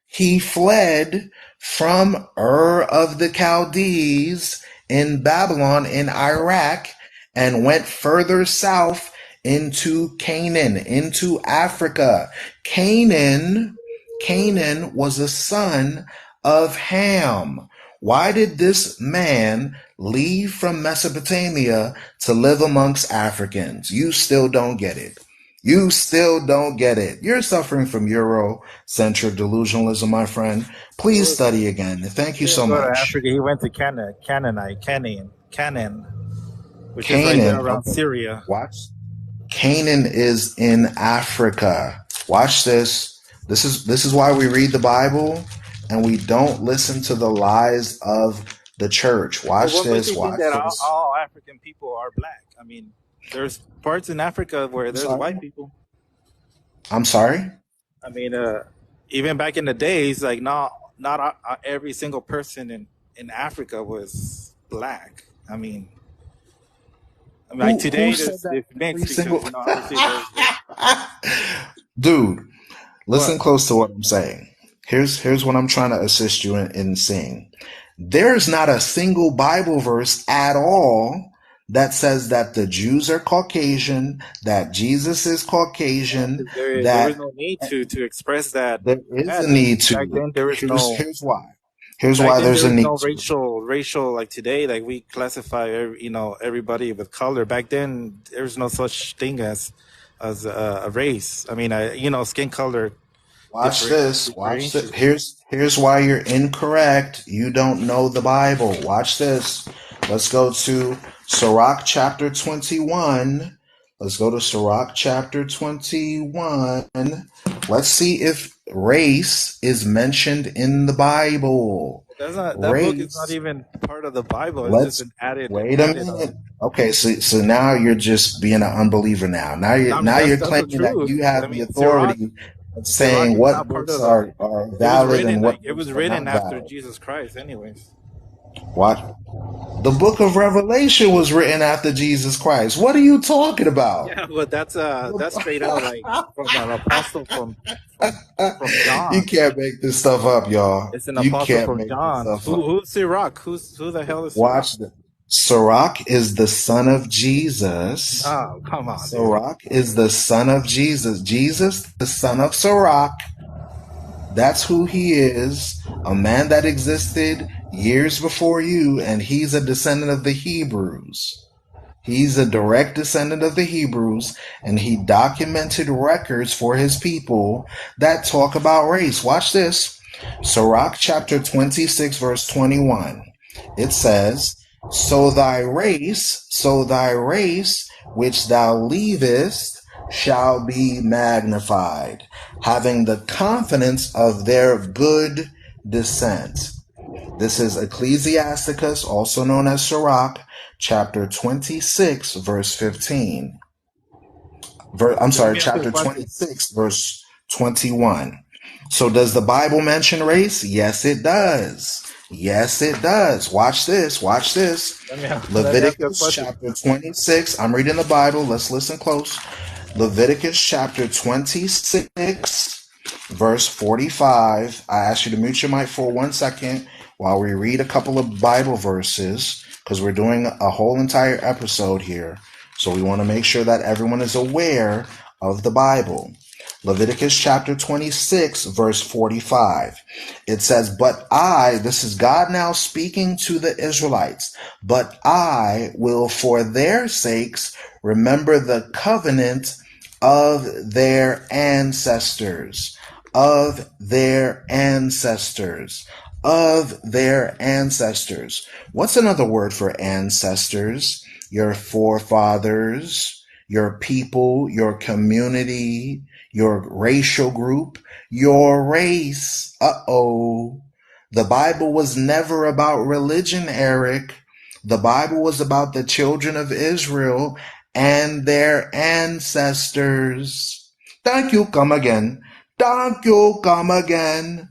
He fled from Ur of the Chaldees in Babylon in Iraq and went further south into Canaan, into Africa. Canaan was a son of Ham. Why did this man leave from Mesopotamia to live amongst Africans? You still don't get it. You still don't get it. You're suffering from Eurocentric delusionalism, my friend. Please study again. Thank He you didn't so go to much. Africa. He went to Canaan, which is right there Canaan. around Okay. Syria. Watch. Canaan is in Africa. Watch this. This is why we read the Bible and we don't listen to the lies of the church. But Watch what makes this. you think Watch that this. all African people are black? I mean, there's parts in Africa where I'm there's sorry. white people. I'm sorry. I mean, even back in the days, like not every single person in Africa was black. I mean, like Who today said that there's every mixed single because obviously there's dude? Listen what. close to what I'm saying. Here's what I'm trying to assist you in seeing. There's not a single Bible verse at all that says that the Jews are Caucasian, that Jesus is Caucasian, There was that no need to express that. there is a That need back to. then there was Here's why. Here's back why then there's there a was need no to. racial like today. Like we classify everybody with color. Back then there was no such thing as a race. I mean, skin color Watch this. Watch this. differentiate. Here's why you're incorrect. You don't know the Bible. Watch this. Let's go to Sirach chapter 21. Let's go to Sirach chapter 21. Let's see if race is mentioned in the Bible. That's not that book is not Race. even part of the Bible. It's just Let's an added wait a added. minute. Okay, so now you're just being an unbeliever now. Now I you're mean, now you're that's the claiming that truth. you I have the mean, Sirach authority of Sirach saying is what not part books of the. are It was valid and written what it was books are not written after valid. Jesus Christ, anyways. What? The book of Revelation was written after Jesus Christ. What are you talking about? Yeah, but that's straight out like from an apostle from You John. can't make this stuff up, y'all. It's an You apostle can't from make this John. stuff up. Who's Sirach? Who the hell is Sirach? Watch this. Sirach is the son of Jesus. Oh, come on, dude. Sirach is the son of Jesus. Jesus, the son of Sirach. That's who he is. A man that existed years before you, and he's a descendant of the Hebrews. He's a direct descendant of the Hebrews, and he documented records for his people that talk about race. Watch this. Sirach chapter 26, verse 21. It says, so thy race, which thou leavest, shall be magnified, having the confidence of their good descent. This is Ecclesiasticus, also known as Sirach, chapter 26, verse 15. Let me ask you a Chapter question. 26, verse 21. So does the Bible mention race? Yes, it does. Yes, it does. Watch this. Watch this. Let me ask you a Leviticus question. chapter 26. I'm reading the Bible. Let's listen close. Leviticus chapter 26, verse 45. I ask you to mute your mic for 1 second while we read a couple of Bible verses because we're doing a whole entire episode here. So we want to make sure that everyone is aware of the Bible. Leviticus chapter 26, verse 45. It says, but I, this is God now speaking to the Israelites, but I will for their sakes remember the covenant of their ancestors, of their ancestors, of their ancestors. What's another word for ancestors? Your forefathers, your people, your community, your racial group, your race. Uh-oh. The Bible was never about religion, Eric. The Bible was about the children of Israel and their ancestors. Thank you, come again. Thank you, come again.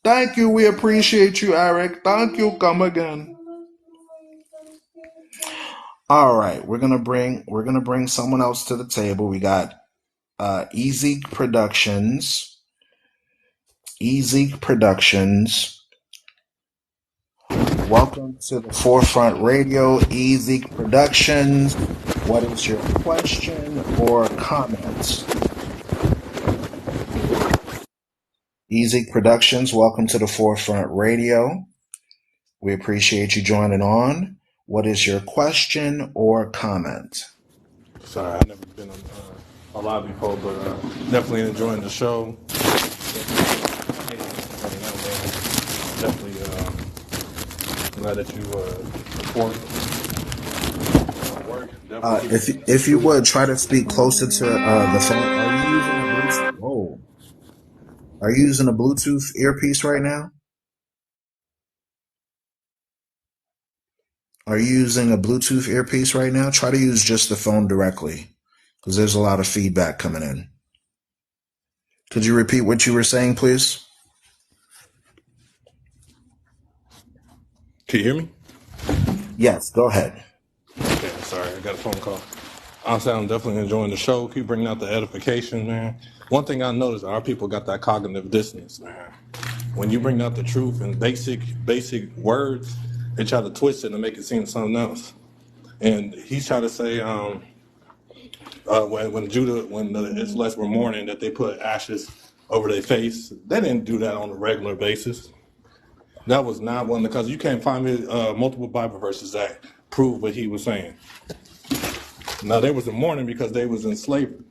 Thank you, we appreciate you, Eric. Thank you, come again. All right, we're gonna bring someone else to the table. We got Easy Productions. Easy Productions. Welcome to the Forefront Radio, Easy Productions. What is your question or comment? Easy Productions, welcome to the Forefront Radio. We appreciate you joining on. What is your question or comment? Sorry, I've never been on. a lot before, but definitely enjoying the show. Definitely glad that you support work. Definitely keep the If you truth. would try to speak closer to the phone. Are you using a Bluetooth? Whoa. Are you using a Bluetooth earpiece right now? Are you using a Bluetooth earpiece right now? Try to use just the phone directly, because there's a lot of feedback coming in. Could you repeat what you were saying, please? Can you hear me? Yes, go ahead. Okay, sorry, I got a phone call. Honestly, I'm definitely enjoying the show. Keep bringing out the edification, man. One thing I noticed, our people got that cognitive dissonance, man. When you bring out the truth in basic words, they try to twist it and make it seem something else. And he's trying to say, when the Israelites were mourning, that they put ashes over their face. They didn't do that on a regular basis. That was not one, because you can't find me multiple Bible verses that prove what he was saying. Now they was in mourning because they was in slavery,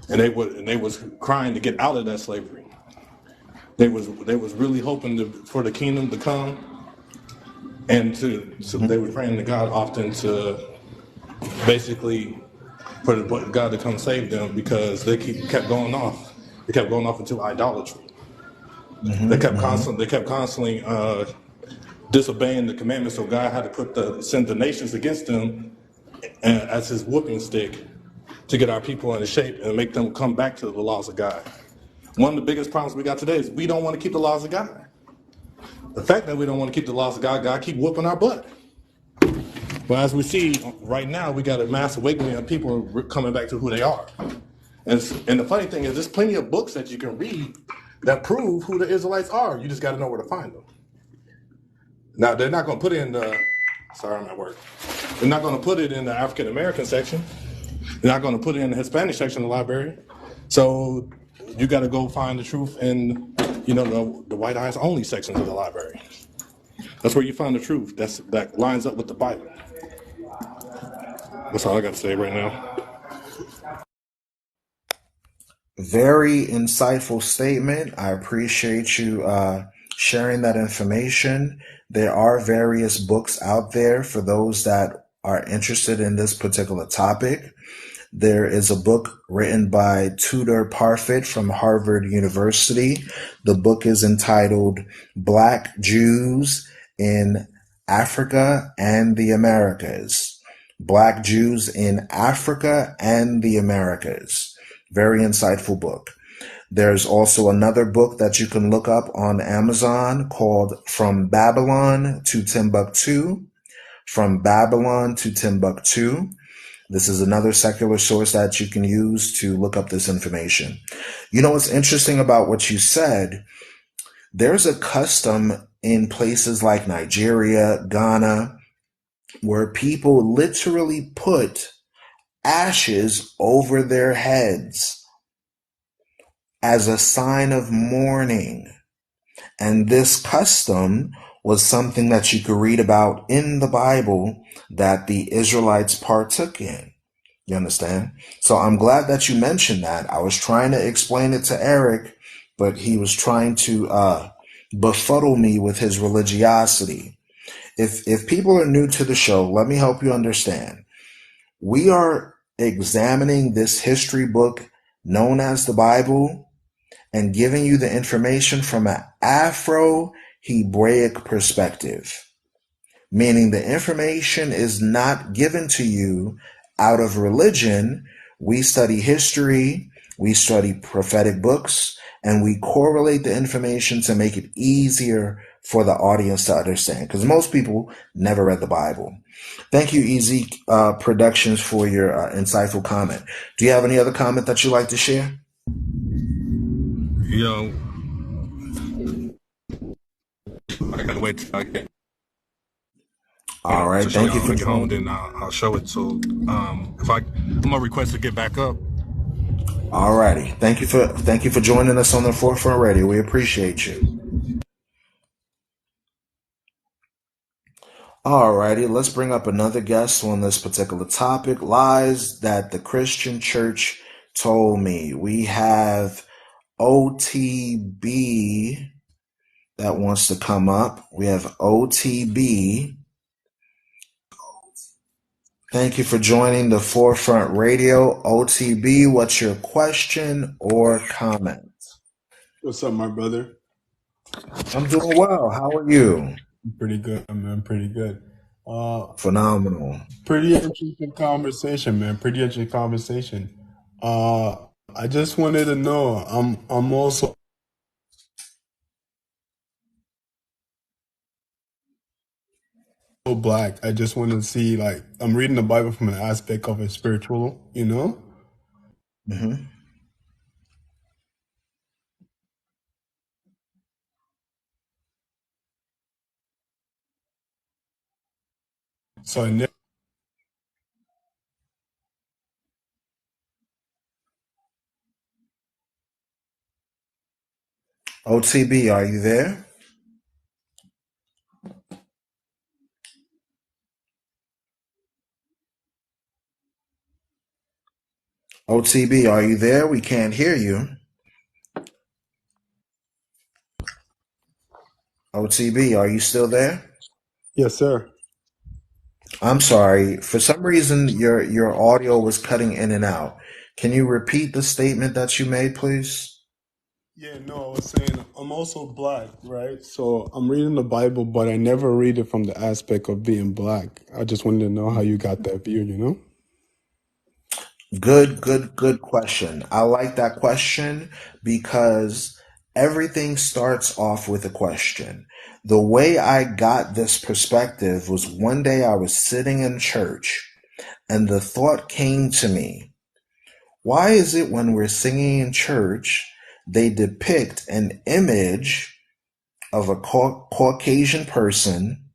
and they was crying to get out of that slavery. They was really hoping for the kingdom to come, and so they were praying to God often to basically for God to come save them, because they kept going off. They kept going off into idolatry. They kept constantly disobeying the commandments. So God had to send the nations against them as His whooping stick to get our people into shape and make them come back to the laws of God. One of the biggest problems we got today is we don't want to keep the laws of God. The fact that we don't want to keep the laws of God, God keep whooping our butt. But as we see right now, we got a mass awakening of people coming back to who they are. And the funny thing is, there's plenty of books that you can read that prove who the Israelites are. You just got to know where to find them. Now, they're not going to put it in the, sorry, I'm at work. They're not going to put it in the African American section. They're not going to put it in the Hispanic section of the library. So you got to go find the truth in, the white eyes only sections of the library. That's where you find the truth. That lines up with the Bible. That's all I got to say right now. Very insightful statement. I appreciate you sharing that information. There are various books out there for those that are interested in this particular topic. There is a book written by Tudor Parfit from Harvard University. The book is entitled Black Jews in Africa and the Americas. Black Jews in Africa and the Americas. Very insightful book. There's also another book that you can look up on Amazon called From Babylon to Timbuktu. From Babylon to Timbuktu. This is another secular source that you can use to look up this information. You know what's interesting about what you said? There's a custom in places like Nigeria, Ghana, where people literally put ashes over their heads as a sign of mourning. And this custom was something that you could read about in the Bible that the Israelites partook in. You understand? So I'm glad that you mentioned that. I was trying to explain it to Eric, but he was trying to befuddle me with his religiosity. If people are new to the show, let me help you understand. We are examining this history book known as the Bible and giving you the information from an Afro-Hebraic perspective, meaning the information is not given to you out of religion. We study history, we study prophetic books, and we correlate the information to make it easier for the audience to understand, because most people never read the Bible. Thank you, Easy Productions, for your insightful comment. Do you have any other comment that you'd like to share? Yo, I gotta wait till I get All to right, show thank you y'all when for I get home, joining. then I'll show it. So I'm gonna request to get back up. All righty, thank you for joining us on the Forefront Radio. We appreciate you. Alrighty, let's bring up another guest on this particular topic: lies that the Christian church told me. We have OTB that wants to come up. We have OTB. Thank you for joining the Forefront Radio. OTB, what's your question or comment? What's up, my brother? I'm doing well. How are you? Pretty good, man. Pretty good. Phenomenal. Pretty interesting conversation, man. Pretty interesting conversation. I just wanted to know. I'm also black. I just want to see, like, I'm reading the Bible from an aspect of a spiritual, you know. Mm-hmm. So I never. OTB, are you there? OTB, are you there? We can't hear you. OTB, are you still there? Yes, sir. I'm sorry. For some reason, your audio was cutting in and out. Can you repeat the statement that you made, please? Yeah, no, I was saying I'm also black, right? So I'm reading the Bible, but I never read it from the aspect of being black. I just wanted to know how you got that view, you know? Good question. I like that question because everything starts off with a question. The way I got this perspective was one day I was sitting in church and the thought came to me, why is it when we're singing in church, they depict an image of a Caucasian person,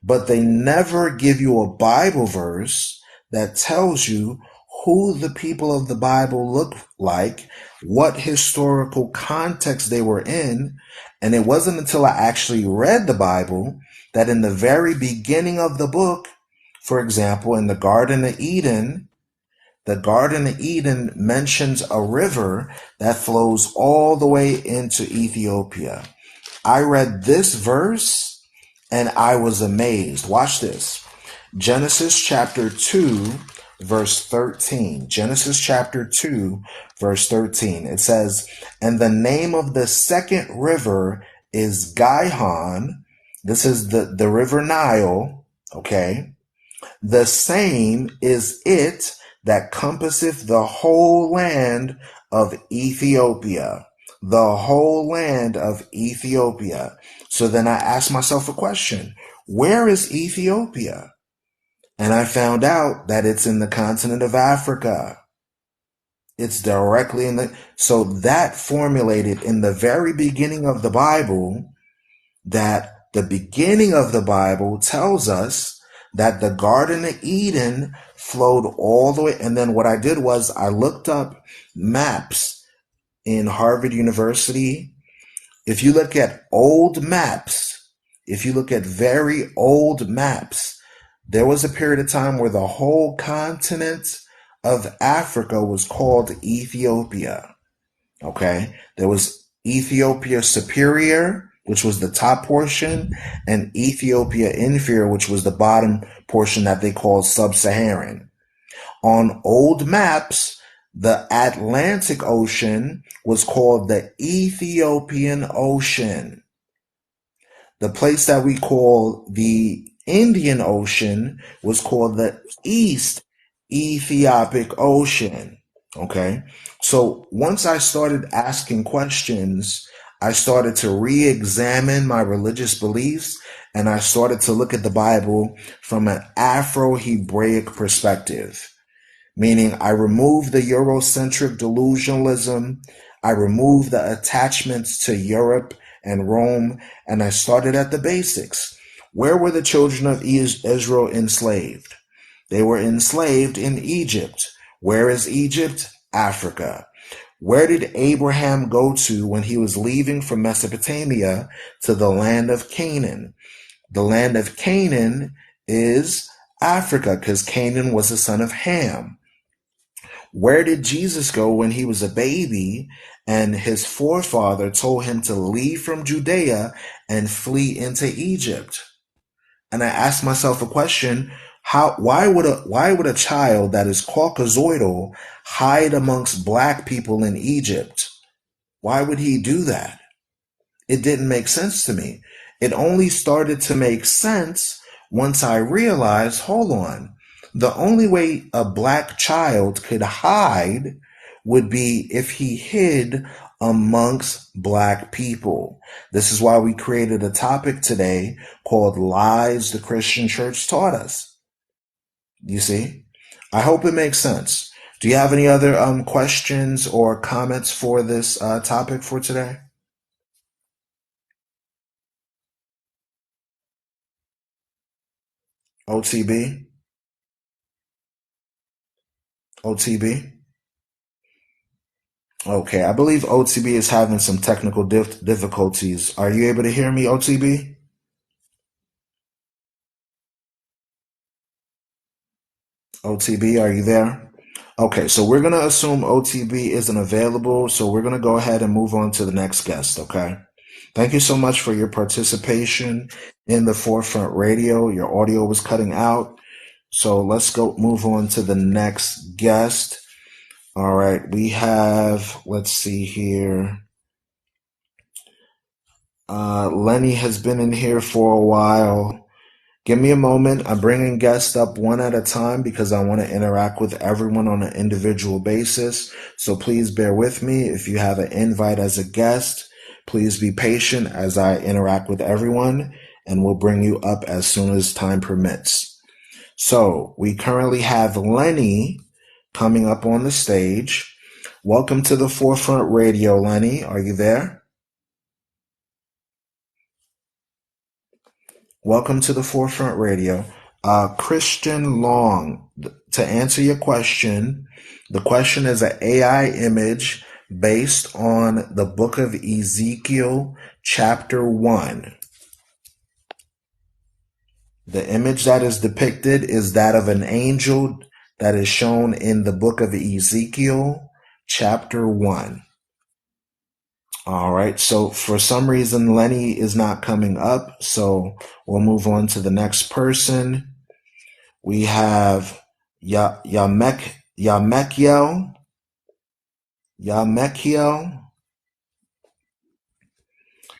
but they never give you a Bible verse that tells you who the people of the Bible look like, what historical context they were in. And it wasn't until I actually read the Bible that in the very beginning of the book, for example, in the Garden of Eden mentions a river that flows all the way into Ethiopia. I read this verse and I was amazed. Watch this. Genesis chapter 2, verse 13. Genesis chapter 2, verse 13. It says, and the name of the second river is Gihon. This is the river Nile. Okay. The same is it that compasseth the whole land of Ethiopia. The whole land of Ethiopia. So then I asked myself a question. Where is Ethiopia? And I found out that it's in the continent of Africa. It's directly in the, so that formulated in the very beginning of the Bible, that the beginning of the Bible tells us that the Garden of Eden flowed all the way. And then what I did was I looked up maps in Harvard University. If you look at old maps, if you look at very old maps, there was a period of time where the whole continent of Africa was called Ethiopia. Okay. There was Ethiopia Superior, which was the top portion, and Ethiopia Inferior, which was the bottom portion that they called Sub-Saharan. On old maps, the Atlantic Ocean was called the Ethiopian Ocean. The place that we call the Indian Ocean was called the East Ethiopic Ocean. Okay. So once I started asking questions, I started to re-examine my religious beliefs and I started to look at the Bible from an Afro-Hebraic perspective, meaning I removed the Eurocentric delusionalism. I removed the attachments to Europe and Rome, and I started at the basics. Where were the children of Israel enslaved? They were enslaved in Egypt. Where is Egypt? Africa. Where did Abraham go to when he was leaving from Mesopotamia to the land of Canaan? The land of Canaan is Africa because Canaan was the son of Ham. Where did Jesus go when he was a baby and his forefather told him to leave from Judea and flee into Egypt? And I asked myself a question, why would a child that is Caucasoidal hide amongst black people in Egypt? Why would he do that? It didn't make sense to me. It only started to make sense once I realized, hold on, the only way a black child could hide would be if he hid amongst black people. This is why we created a topic today called Lies the Christian Church Taught Us. You see? I hope it makes sense. Do you have any other questions or comments for this topic for today? OTB? OTB? Okay, I believe OTB is having some technical difficulties. Are you able to hear me, OTB? OTB, are you there? Okay, so we're going to assume OTB isn't available, so we're going to go ahead and move on to the next guest, okay? Thank you so much for your participation in the Forefront Radio. Your audio was cutting out, so let's go move on to the next guest. All right, we have, let's see here. Lenny has been in here for a while. Give me a moment. I'm bringing guests up one at a time because I want to interact with everyone on an individual basis. So please bear with me. If you have an invite as a guest, please be patient as I interact with everyone, and we'll bring you up as soon as time permits. So we currently have Lenny coming up on the stage. Welcome to the Forefront Radio, Lenny. Are you there? Welcome to the Forefront Radio. Christian Long, to answer your question, the question is an AI image based on the book of Ezekiel, chapter 1. The image that is depicted is that of an angel that is shown in the book of Ezekiel, chapter 1. All right, so for some reason, Lenny is not coming up, so we'll move on to the next person. We have Yamekiel.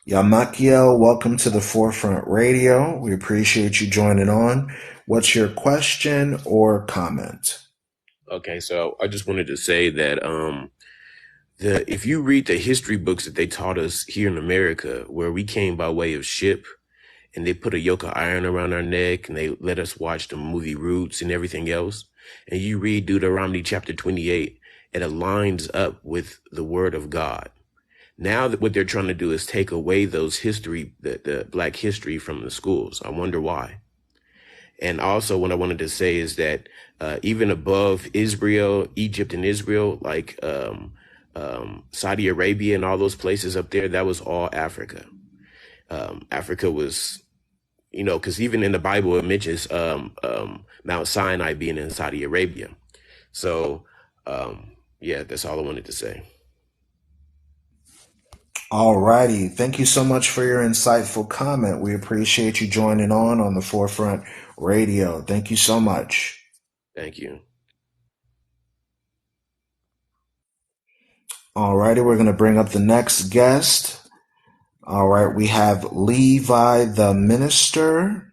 Yamakiel, welcome to the Forefront Radio. We appreciate you joining on. What's your question or comment? Okay, so I just wanted to say that if you read the history books that they taught us here in America, where we came by way of ship, and they put a yoke of iron around our neck, and they let us watch the movie Roots and everything else, and you read Deuteronomy chapter 28, it aligns up with the Word of God. Now that what they're trying to do is take away those history, the Black history from the schools. I wonder why. And also what I wanted to say is that even above Israel, Egypt and Israel, like Saudi Arabia and all those places up there, that was all Africa. Africa was, because even in the Bible, it mentions Mount Sinai being in Saudi Arabia. So, yeah, that's all I wanted to say. All righty. Thank you so much for your insightful comment. We appreciate you joining on the Forefront Radio. Thank you so much. Thank you. All righty. We're going to bring up the next guest. All right. We have Levi the Minister.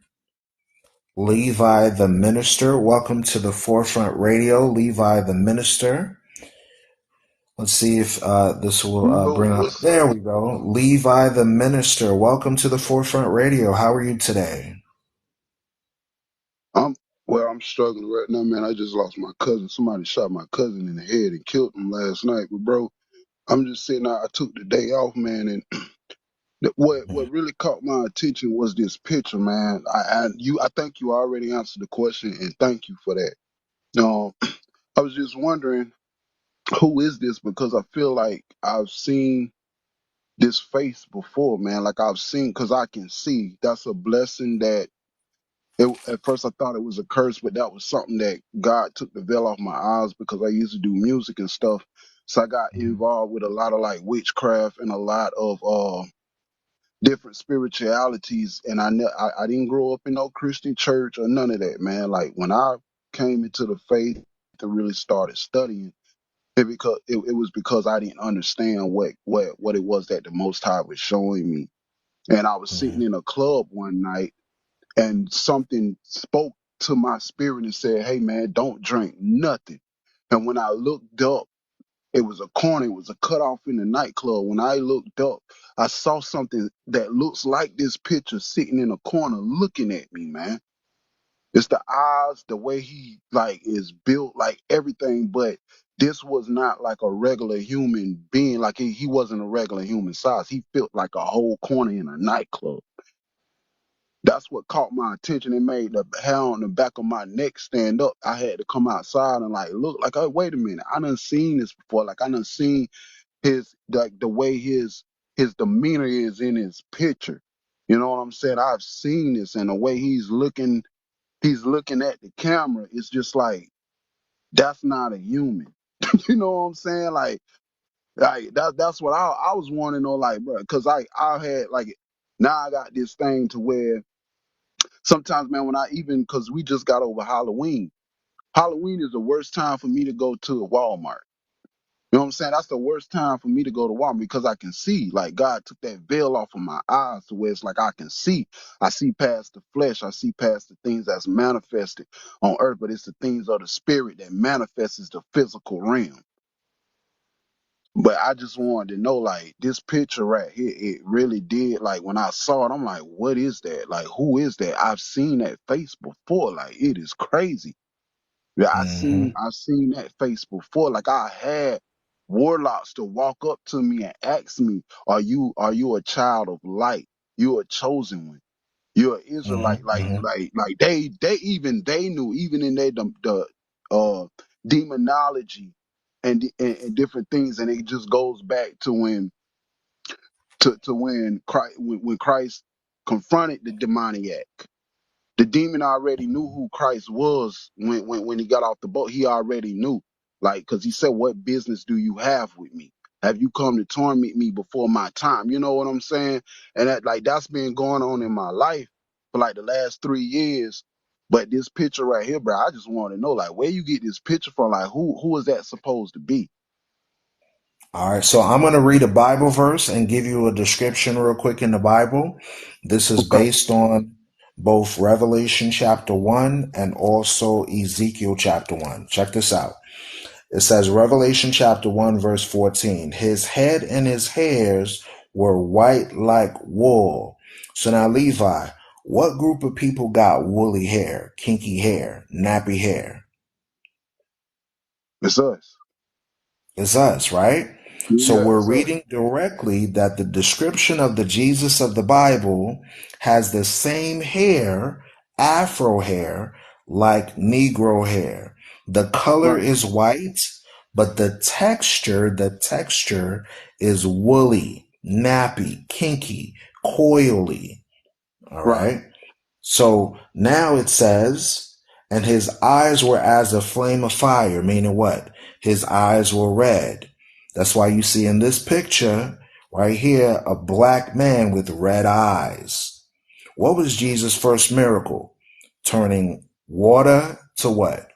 Levi the Minister. Welcome to the Forefront Radio, Levi the Minister. Let's see if this will bring up. There we go. Levi the Minister. Welcome to the Forefront Radio. How are you today? I'm struggling right now, man. I just lost my cousin. Somebody shot my cousin in the head and killed him last night. But bro, I'm just sitting out. I took the day off, man, and what really caught my attention was this picture, man. I think you already answered the question, and thank you for that. Um, I was just wondering who is this because I feel like I've seen this face before, man. Like I've seen, because I can see. That's a blessing that At first I thought it was a curse, but that was something that God took the veil off my eyes because I used to do music and stuff. So I got involved with a lot of like witchcraft and a lot of different spiritualities. And I didn't grow up in no Christian church or none of that, man. Like when I came into the faith and really started studying, it was because I didn't understand what it was that the Most High was showing me. And I was Mm-hmm. sitting in a club one night and something spoke to my spirit and said, "Hey man, don't drink nothing." And when I looked up, it was a corner, it was a cutoff in the nightclub. When I looked up, I saw something that looks like this picture sitting in a corner looking at me, man. It's the eyes, the way he like is built, like everything, but this was not like a regular human being. Like he wasn't a regular human size. He felt like a whole corner in a nightclub. That's what caught my attention. It made the hair on the back of my neck stand up. I had to come outside and like look like, oh, wait a minute. I done seen this before. Like I done seen his like the way his demeanor is in his picture. You know what I'm saying? I've seen this and the way he's looking at the camera. It's just like that's not a human. You know what I'm saying? Like that's what I was wanting to know, like, bro, because I had like now I got this thing to where sometimes, man, when I even because we just got over Halloween. Halloween is the worst time for me to go to a Walmart. You know what I'm saying? That's the worst time for me to go to Walmart because I can see, like God took that veil off of my eyes to where it's like I can see. I see past the flesh. I see past the things that's manifested on earth, but it's the things of the spirit that manifests the physical realm. But I just wanted to know, like, this picture right here, it really did. Like, when I saw it, I'm like, what is that? Like, who is that? I've seen that face before. Like, it is crazy. Yeah, Mm-hmm. I seen that face before. Like, I had warlocks to walk up to me and ask me, are you a child of light? You a chosen one. You're an Israelite. Mm-hmm. Like they knew, even in their the demonology and different things, and it just goes back to when Christ confronted the demoniac. The demon already knew who Christ was when he got off the boat. He already knew, like, because he said, "What business do you have with me? Have you come to torment me before my time?" You know what I'm saying? And that's been going on in my life for like the last 3 years. But this picture right here, bro, I just want to know, like, where you get this picture from? Like, who is that supposed to be? All right, so I'm going to read a Bible verse and give you a description real quick in the Bible. This is Okay, based on both Revelation chapter 1 and also Ezekiel chapter 1. Check this out. It says, Revelation chapter 1, verse 14, his head and his hairs were white like wool. So now, Levi, what group of people got woolly hair, kinky hair, nappy hair? it's us. It's us, right? So Yeah, we're it's us. reading directly that the description of the Jesus of the Bible has the same hair, afro hair, like Negro hair. The color Right, is white, but the texture is woolly, nappy, kinky, coily. All right, right. So now it says, and his eyes were as a flame of fire, meaning what? His eyes were red. That's why you see in this picture right here a black man with red eyes. What was Jesus' first miracle? Turning water to what?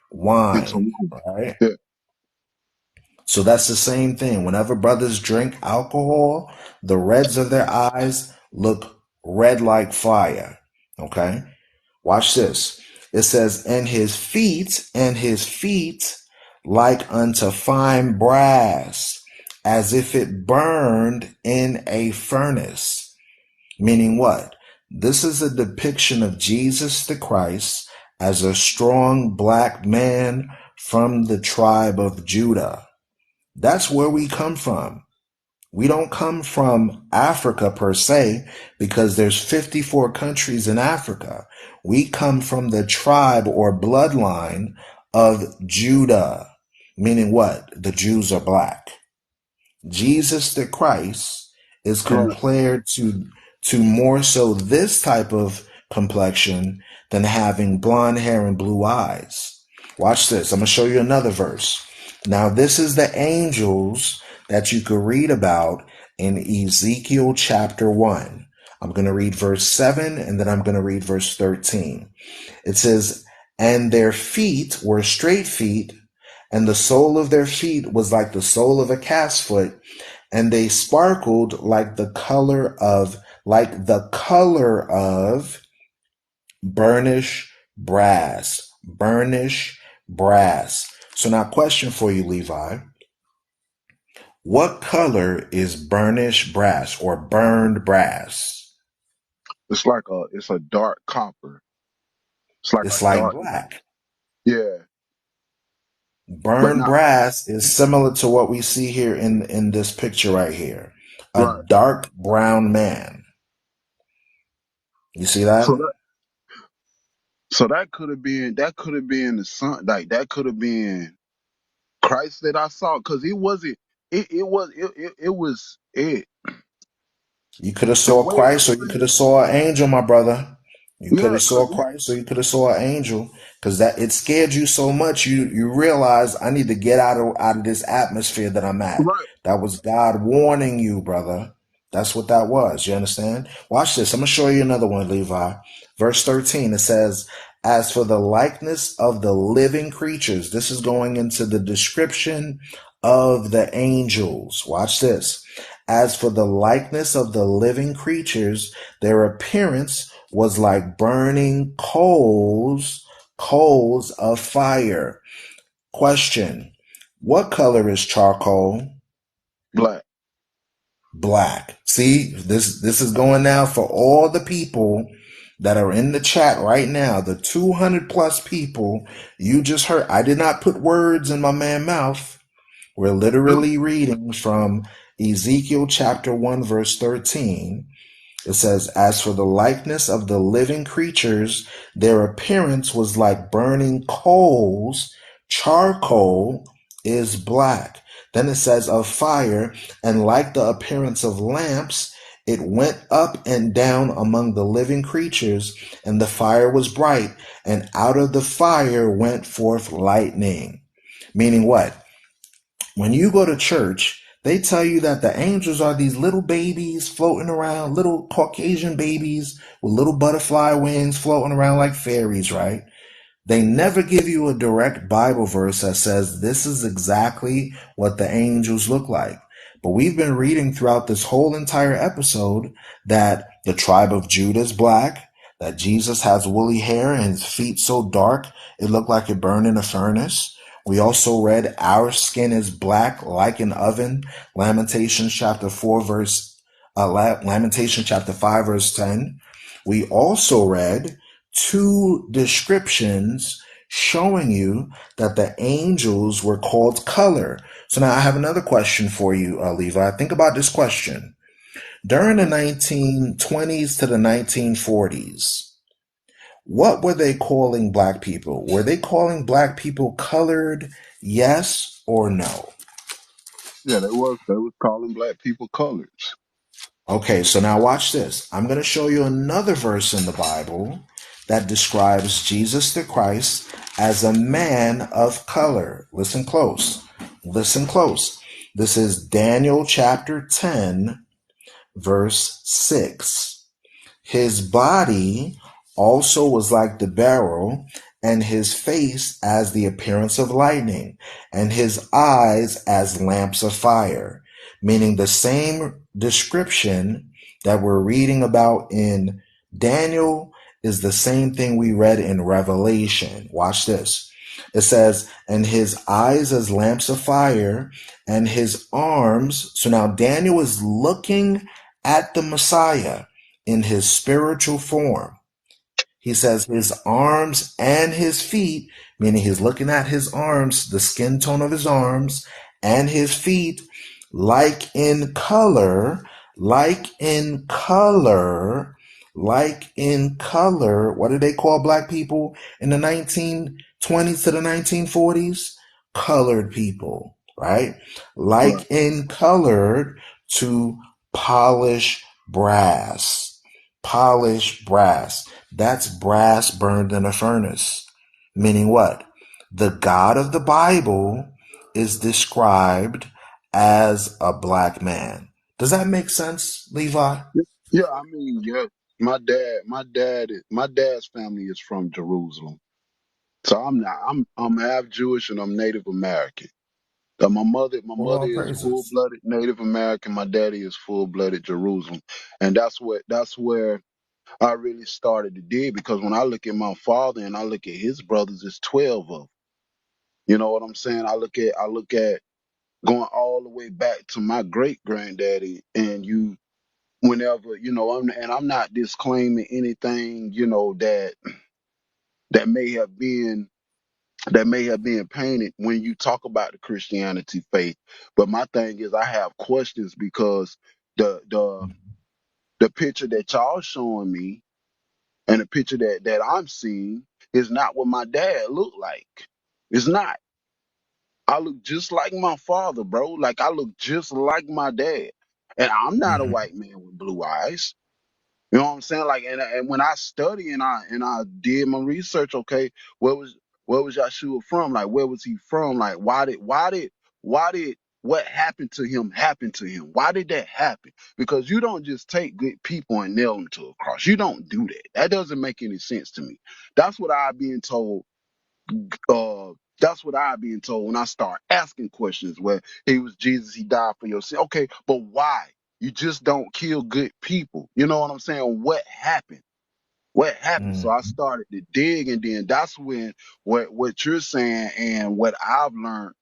it's a Wine, woman. right? Yeah, So that's the same thing. Whenever brothers drink alcohol, the reds of their eyes look red like fire. Okay? Watch this. It says, and his feet like unto fine brass, as if it burned in a furnace. Meaning what? This is a depiction of Jesus the Christ as a strong black man from the tribe of Judah. That's where we come from. We don't come from Africa per se, because there's 54 countries in Africa. We come from the tribe or bloodline of Judah, meaning what? The Jews are black. Jesus the Christ is right. compared to more so this type of complexion than having blonde hair and blue eyes. Watch this. I'm going to show you another verse. Now, this is the angels that you could read about in Ezekiel chapter 1. I'm going to read verse 7 and then I'm going to read verse 13. It says, and their feet were straight feet, and the sole of their feet was like the sole of a calf's foot, and they sparkled like the color of burnished brass. Burnished brass. So now question for you, Levi. What color is burnished brass or burned brass? It's a dark copper. It's like a It's like dark, black. yeah, but Burned not brass is similar to what we see here in this picture right here. A right. dark brown man. You see So that? that that could have been the son, like that could have been Christ that I saw, because it wasn't. It was it. You could have The saw way it Christ or you was. could have saw an angel, my brother. You could Yeah, have saw Christ or you could have saw an angel, because that it scared you so much you realize I need to get out of this atmosphere that I'm at. right. That was God warning you, brother. That's what that was. You understand? Watch this. I'm gonna show you another one, Levi. Verse 13, it says, as for the likeness of the living creatures, this is going into the description of the angels. Watch this. As for the likeness of the living creatures, their appearance was like burning coals of fire. Question. What color is charcoal? Black. Black. See, this is going now for all the people that are in the chat right now, the 200 plus people you just heard. I did not put words in my man's mouth. We're literally reading from Ezekiel chapter 1, verse 13. It says, as for the likeness of the living creatures, their appearance was like burning coals. Charcoal is black. Then it says of fire, and like the appearance of lamps, it went up and down among the living creatures, and the fire was bright, and out of the fire went forth lightning. Meaning what? When you go to church, they tell you that the angels are these little babies floating around, little Caucasian babies with little butterfly wings floating around like fairies, right? They never give you a direct Bible verse that says this is exactly what the angels look like. But we've been reading throughout this whole entire episode that the tribe of Judah is black, that Jesus has woolly hair and his feet so dark it looked like it burned in a furnace. We also read our skin is black like an oven. Lamentations chapter 5 verse 10. We also read two descriptions showing you that the angels were called color. So now I have another question for you, Levi. Think about this question. During the 1920s to the 1940s, what were they calling black people? Were they calling black people colored? Yes or no? Yeah, they was calling black people colors. Okay, so now watch this. I'm going to show you another verse in the Bible that describes Jesus the Christ as a man of color. Listen close. Listen close. This is Daniel chapter 10, verse 6. His body also was like the beryl, and his face as the appearance of lightning, and his eyes as lamps of fire. Meaning the same description that we're reading about in Daniel is the same thing we read in Revelation. Watch this. It says, and his eyes as lamps of fire, and his arms. So now Daniel is looking at the Messiah in his spiritual form. He says his arms and his feet, meaning he's looking at his arms, the skin tone of his arms and his feet, like in color, like in color, like in color. What did they call black people in the 1920s to the 1940s? Colored people, right? Right. Like in colored to polish brass. polished brass. That's brass burned in a furnace. Meaning what? The God of the Bible is described as a black man. Does that make sense, Levi? Yeah, I mean, yeah. My dad's family is from Jerusalem. So I'm not. I'm half Jewish and I'm Native American. My Well, mother all is full praises. blooded Native American. My daddy is full blooded Jerusalem, and that's where I really started to dig, because when I look at my father and I look at his brothers, it's 12 of them. You know what I'm saying? I look at going all the way back to my great granddaddy, and whenever I'm not disclaiming anything, that may have been that may have been painted when you talk about the Christianity faith. But my thing is, I have questions, because the picture that y'all showing me and the picture that I'm seeing is not what my dad looked like. It's not. I look just like my father, bro. Like, I look just like my dad. And I'm not a Mhm. white man with blue eyes. You know what I'm saying? Like, and when I study and I did my research, okay, where was Yahshua from? Like, where was he from? Like, why did what happened to him happen to him? Why did that happen? Because you don't just take good people and nail them to a cross. You don't do that. That doesn't make any sense to me. That's what I've been told. That's what I've been told when I start asking questions. Where he was Jesus, he died for your sin. Okay, but why? You just don't kill good people. You know what I'm saying? What happened? What happened? So Mm. I started to dig, and then that's when what you're saying and what I've learned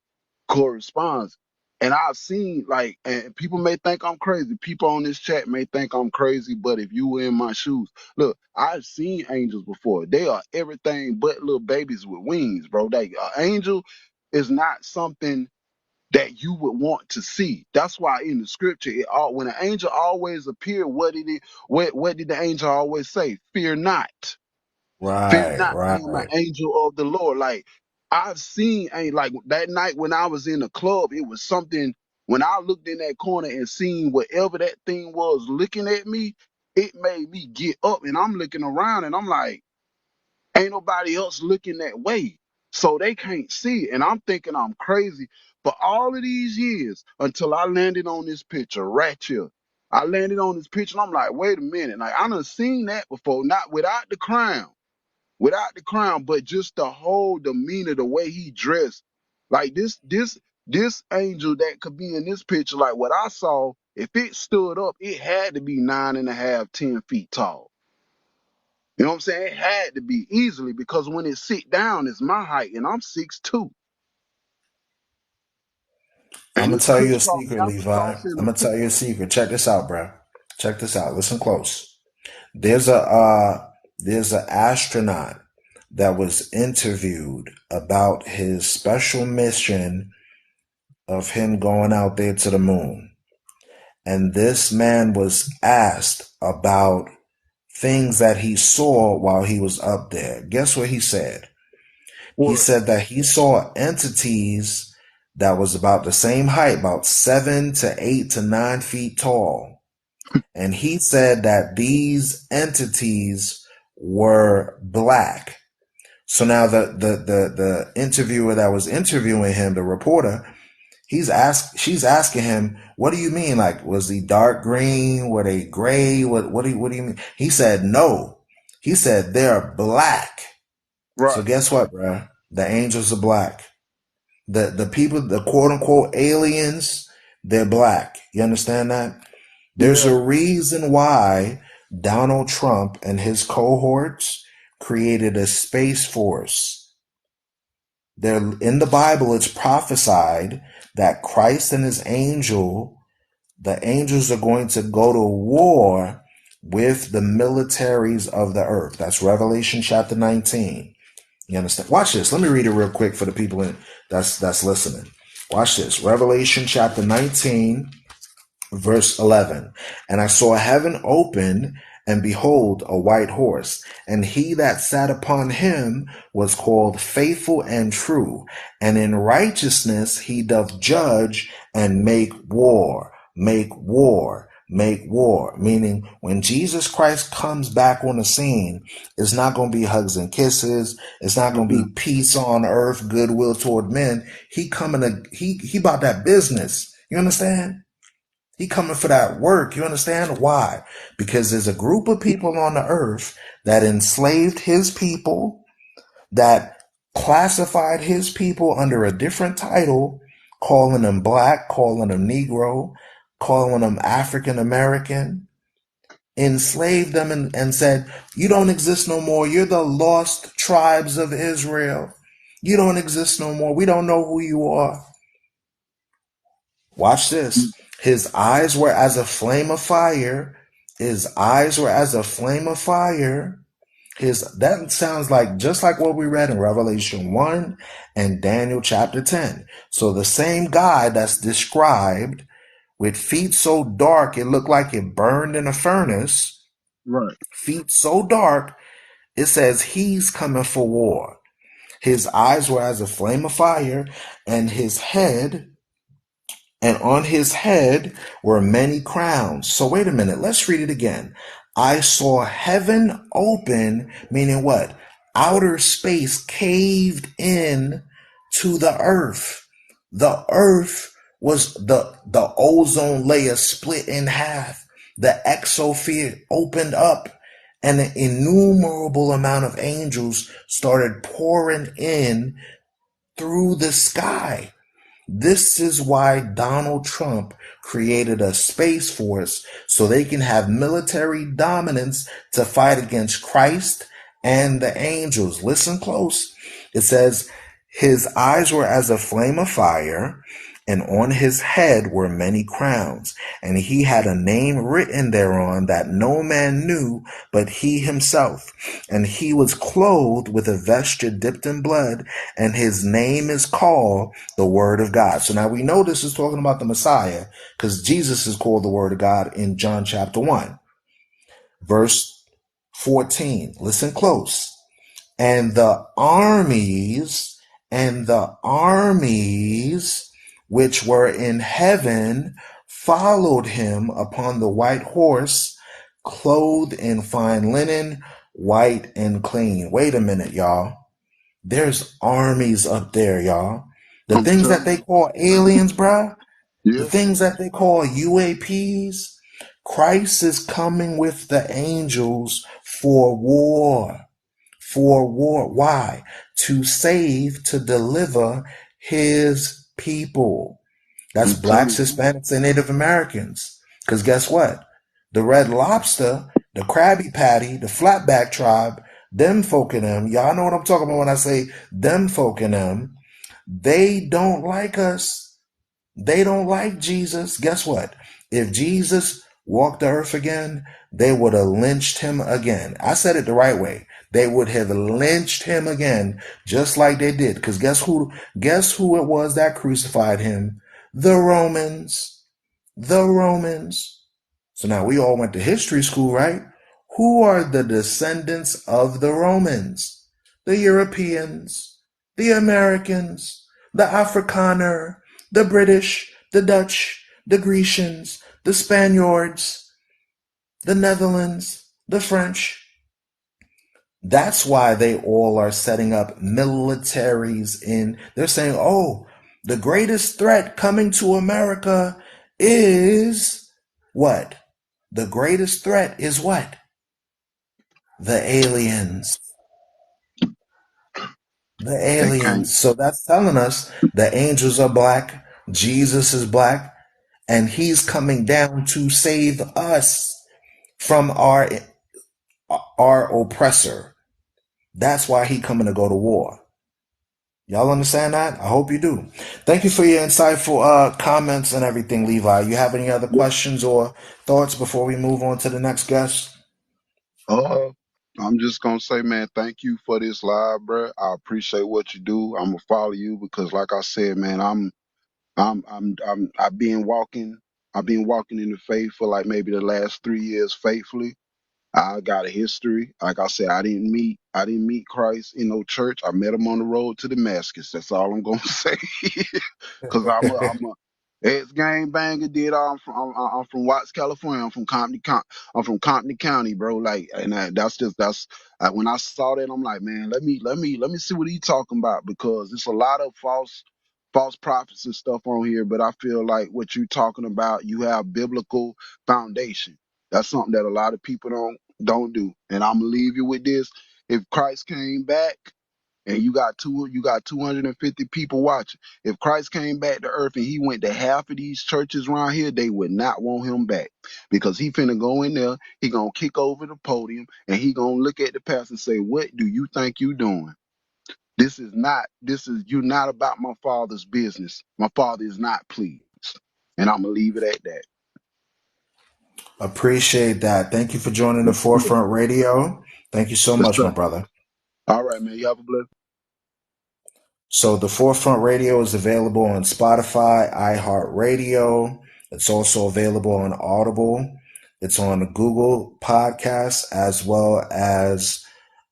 corresponds. And I've seen, like, and people may think I'm crazy. People on this chat may think I'm crazy, but if you were in my shoes, look, I've seen angels before. They are everything but little babies with wings, bro. Like, an angel is not something that you would want to see. That's why in the scripture, when an angel always appeared, what did the angel always say? Fear not. Fear Right, not, I am an right. angel of the Lord. Like, I've seen, like, that night when I was in the club, it was something. When I looked in that corner and seen whatever that thing was looking at me, it made me get up, and I'm looking around and I'm like, ain't nobody else looking that way. So they can't see it. And I'm thinking I'm crazy for all of these years until I landed on this picture right here. I landed on this picture and I'm like, wait a minute. Like, I done seen that before, not without the crown, but just the whole demeanor, the way he dressed. Like, this angel that could be in this picture, like what I saw, if it stood up, it had to be 9.5, 10 feet tall. You know what I'm saying? It had to be easily, because when it sit down, it's my height, and I'm 6'2". I'm And gonna this tell you a crisscross secret, Levi. applesauce in I'm gonna a tell you a secret. Check this out, bro. Check this out. Listen close. There's a astronaut that was interviewed about his special mission of him going out there to the moon. And this man was asked about things that he saw while he was up there. Guess what he said? He what? said that he saw entities that was about the same height, about 7 to 8 to 9 feet tall. And he said that these entities were black. So now the interviewer that was interviewing him, the reporter, she's asking him, what do you mean? Like, was he dark green? Were they gray? What do you mean? He said no. He said they're black. So Right. guess what, bro? The angels are black. The people, the quote unquote aliens, they're black. You understand that? There's Yeah. a reason why Donald Trump and his cohorts created a space force. There in the Bible, it's prophesied that Christ and the angels are going to go to war with the militaries of the earth. That's Revelation chapter 19. You understand? Watch this. Let me read it real quick for the people that's listening. Watch this. Revelation chapter 19, verse 11. And I saw heaven open, and behold, a white horse. And he that sat upon him was called Faithful and True. And in righteousness he doth judge and make war. Make war. make war. Meaning, when Jesus Christ comes back on the scene, it's not going to be hugs and kisses. It's not going to be Mm-mm. peace on earth, goodwill toward men. He about that business. You understand? He coming for that work. You understand why? Because there's a group of people on the earth that enslaved his people, that classified his people under a different title, calling them black, calling them Negro, calling them African American, enslaved them and said, you don't exist no more. You're the lost tribes of Israel. You don't exist no more. We don't know who you are. Watch this. His eyes were as a flame of fire. His eyes were as a flame of fire. That sounds like just like what we read in Revelation 1 and Daniel chapter 10. So the same guy that's described with feet so dark it looked like it burned in a furnace, Right. feet so dark, it says he's coming for war. His eyes were as a flame of fire, and on his head were many crowns. So wait a minute, let's read it again. I saw heaven open, meaning what? Outer space caved in to the earth. The earth was the ozone layer split in half. The exosphere opened up, and an innumerable amount of angels started pouring in through the sky. This is why Donald Trump created a space force so they can have military dominance to fight against Christ and the angels. Listen close. It says, his eyes were as a flame of fire, and on his head were many crowns, and he had a name written thereon that no man knew but he himself. And he was clothed with a vesture dipped in blood, and his name is called the Word of God. So now we know this is talking about the Messiah, because Jesus is called the Word of God in John chapter 1, verse 14. Listen close. And the armies which were in heaven followed him upon the white horse, clothed in fine linen, white and clean. Wait a minute, y'all. There's armies up there, y'all. The I'm things that telling they call aliens, bruh, the you. Yeah. things that they call UAPs, Christ is coming with the angels for war. For war. Why? To save, to deliver his people. That's I'm blacks, telling Hispanics, and Native Americans. Because guess what? The red lobster, the Krabby Patty, the flatback tribe, them folk in them, y'all know what I'm talking about when I say them folk in them, they don't like us. They don't like Jesus. Guess what? If Jesus walked the earth again, they would have lynched him again. I said it the right way. They would have lynched him again, just like they did. Because guess who? Guess who it was that crucified him? The Romans. The Romans. So now we all went to history school, right? Who are the descendants of the Romans? The Europeans, the Americans, the Afrikaner, the British, the Dutch, the Grecians, the Spaniards, the Netherlands, the French. That's why they all are setting up militaries they're saying, oh, the greatest threat coming to America is what? The greatest threat is what? The aliens. The they can't. aliens. So that's telling us the angels are black, Jesus is black, and he's coming down to save us from our oppressor. That's why he coming to go to war. Y'all understand that? I hope you do. Thank you for your insightful comments and everything, Levi. You have any other questions or thoughts before we move on to the next guest? Uh, I'm just gonna say, man, thank you for this live, bro. I appreciate what you do. I'm gonna follow you because, like I said, man, I've been walking. I've been walking in the faith for like maybe the last 3 years faithfully. I got a history. Like I said, I didn't meet Christ in no church. I met him on the road to Damascus. That's all I'm gonna say. Cause Ex gang banger did. I'm from Watts, California. I'm from Compton County, bro. Like, and that's when I saw that, I'm like, man, let me see what he talking about, because it's a lot of false prophets and stuff on here. But I feel like what you talking about, you have biblical foundation. That's something that a lot of people don't do. And I'm gonna leave you with this: if Christ came back, and you got 250 people watching. If Christ came back to earth and he went to half of these churches around here, they would not want him back, because he finna go in there, he gonna kick over the podium, and he gonna look at the pastor and say, what do you think you doing? You're not about my father's business. My father is not pleased. And I'm gonna leave it at that. Appreciate that. Thank you for joining the Forefront Radio. Thank you so Yes, much, sir. my brother. All right, man. You have a blessed. So the Forefront Radio is available on Spotify, iHeartRadio. It's also available on Audible. It's on Google Podcasts as well as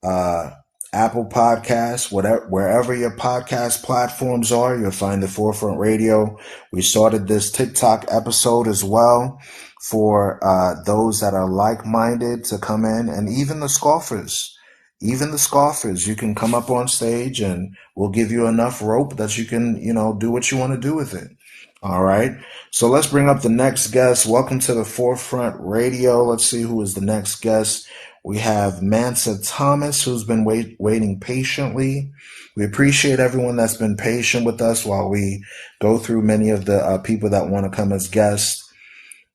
uh, Apple Podcasts. Wherever your podcast platforms are, you'll find the Forefront Radio. We started this TikTok episode as well for those that are like-minded to come in, and even the scoffers. Even the scoffers, you can come up on stage and we'll give you enough rope that you can, do what you want to do with it. All right. So let's bring up the next guest. Welcome to the Forefront Radio. Let's see who is the next guest. We have Mansa Thomas, who's been waiting patiently. We appreciate everyone that's been patient with us while we go through many of the people that want to come as guests.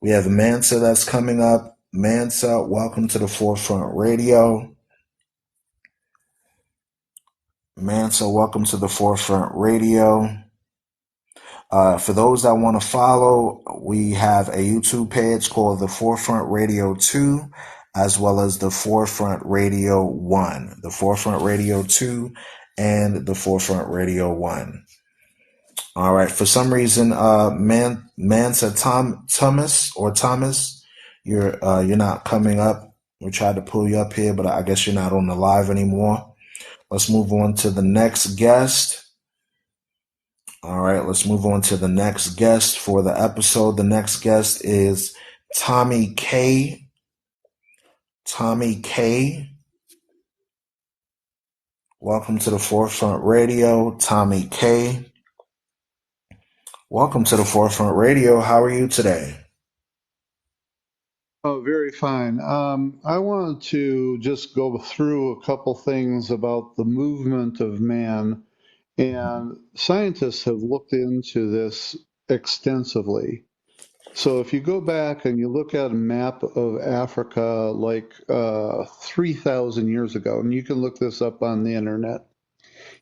We have Mansa that's coming up. Mansa, welcome to the Forefront Radio. Mansa, welcome to the Forefront Radio. For those that want to follow, we have a YouTube page called the Forefront Radio 2, as well as the Forefront Radio 1. The Forefront Radio 2 and the Forefront Radio 1. All right. For some reason, Mansa Thomas, you're not coming up. We tried to pull you up here, but I guess you're not on the live anymore. Let's move on to the next guest. All right, let's move on to the next guest for the episode. The next guest is Tommy K. Tommy K. Welcome to the Forefront Radio, Tommy K. Welcome to the Forefront Radio. How are you today? Oh, very fine. I wanted to just go through a couple things about the movement of man, and scientists have looked into this extensively. So if you go back and you look at a map of Africa like 3,000 years ago, and you can look this up on the internet,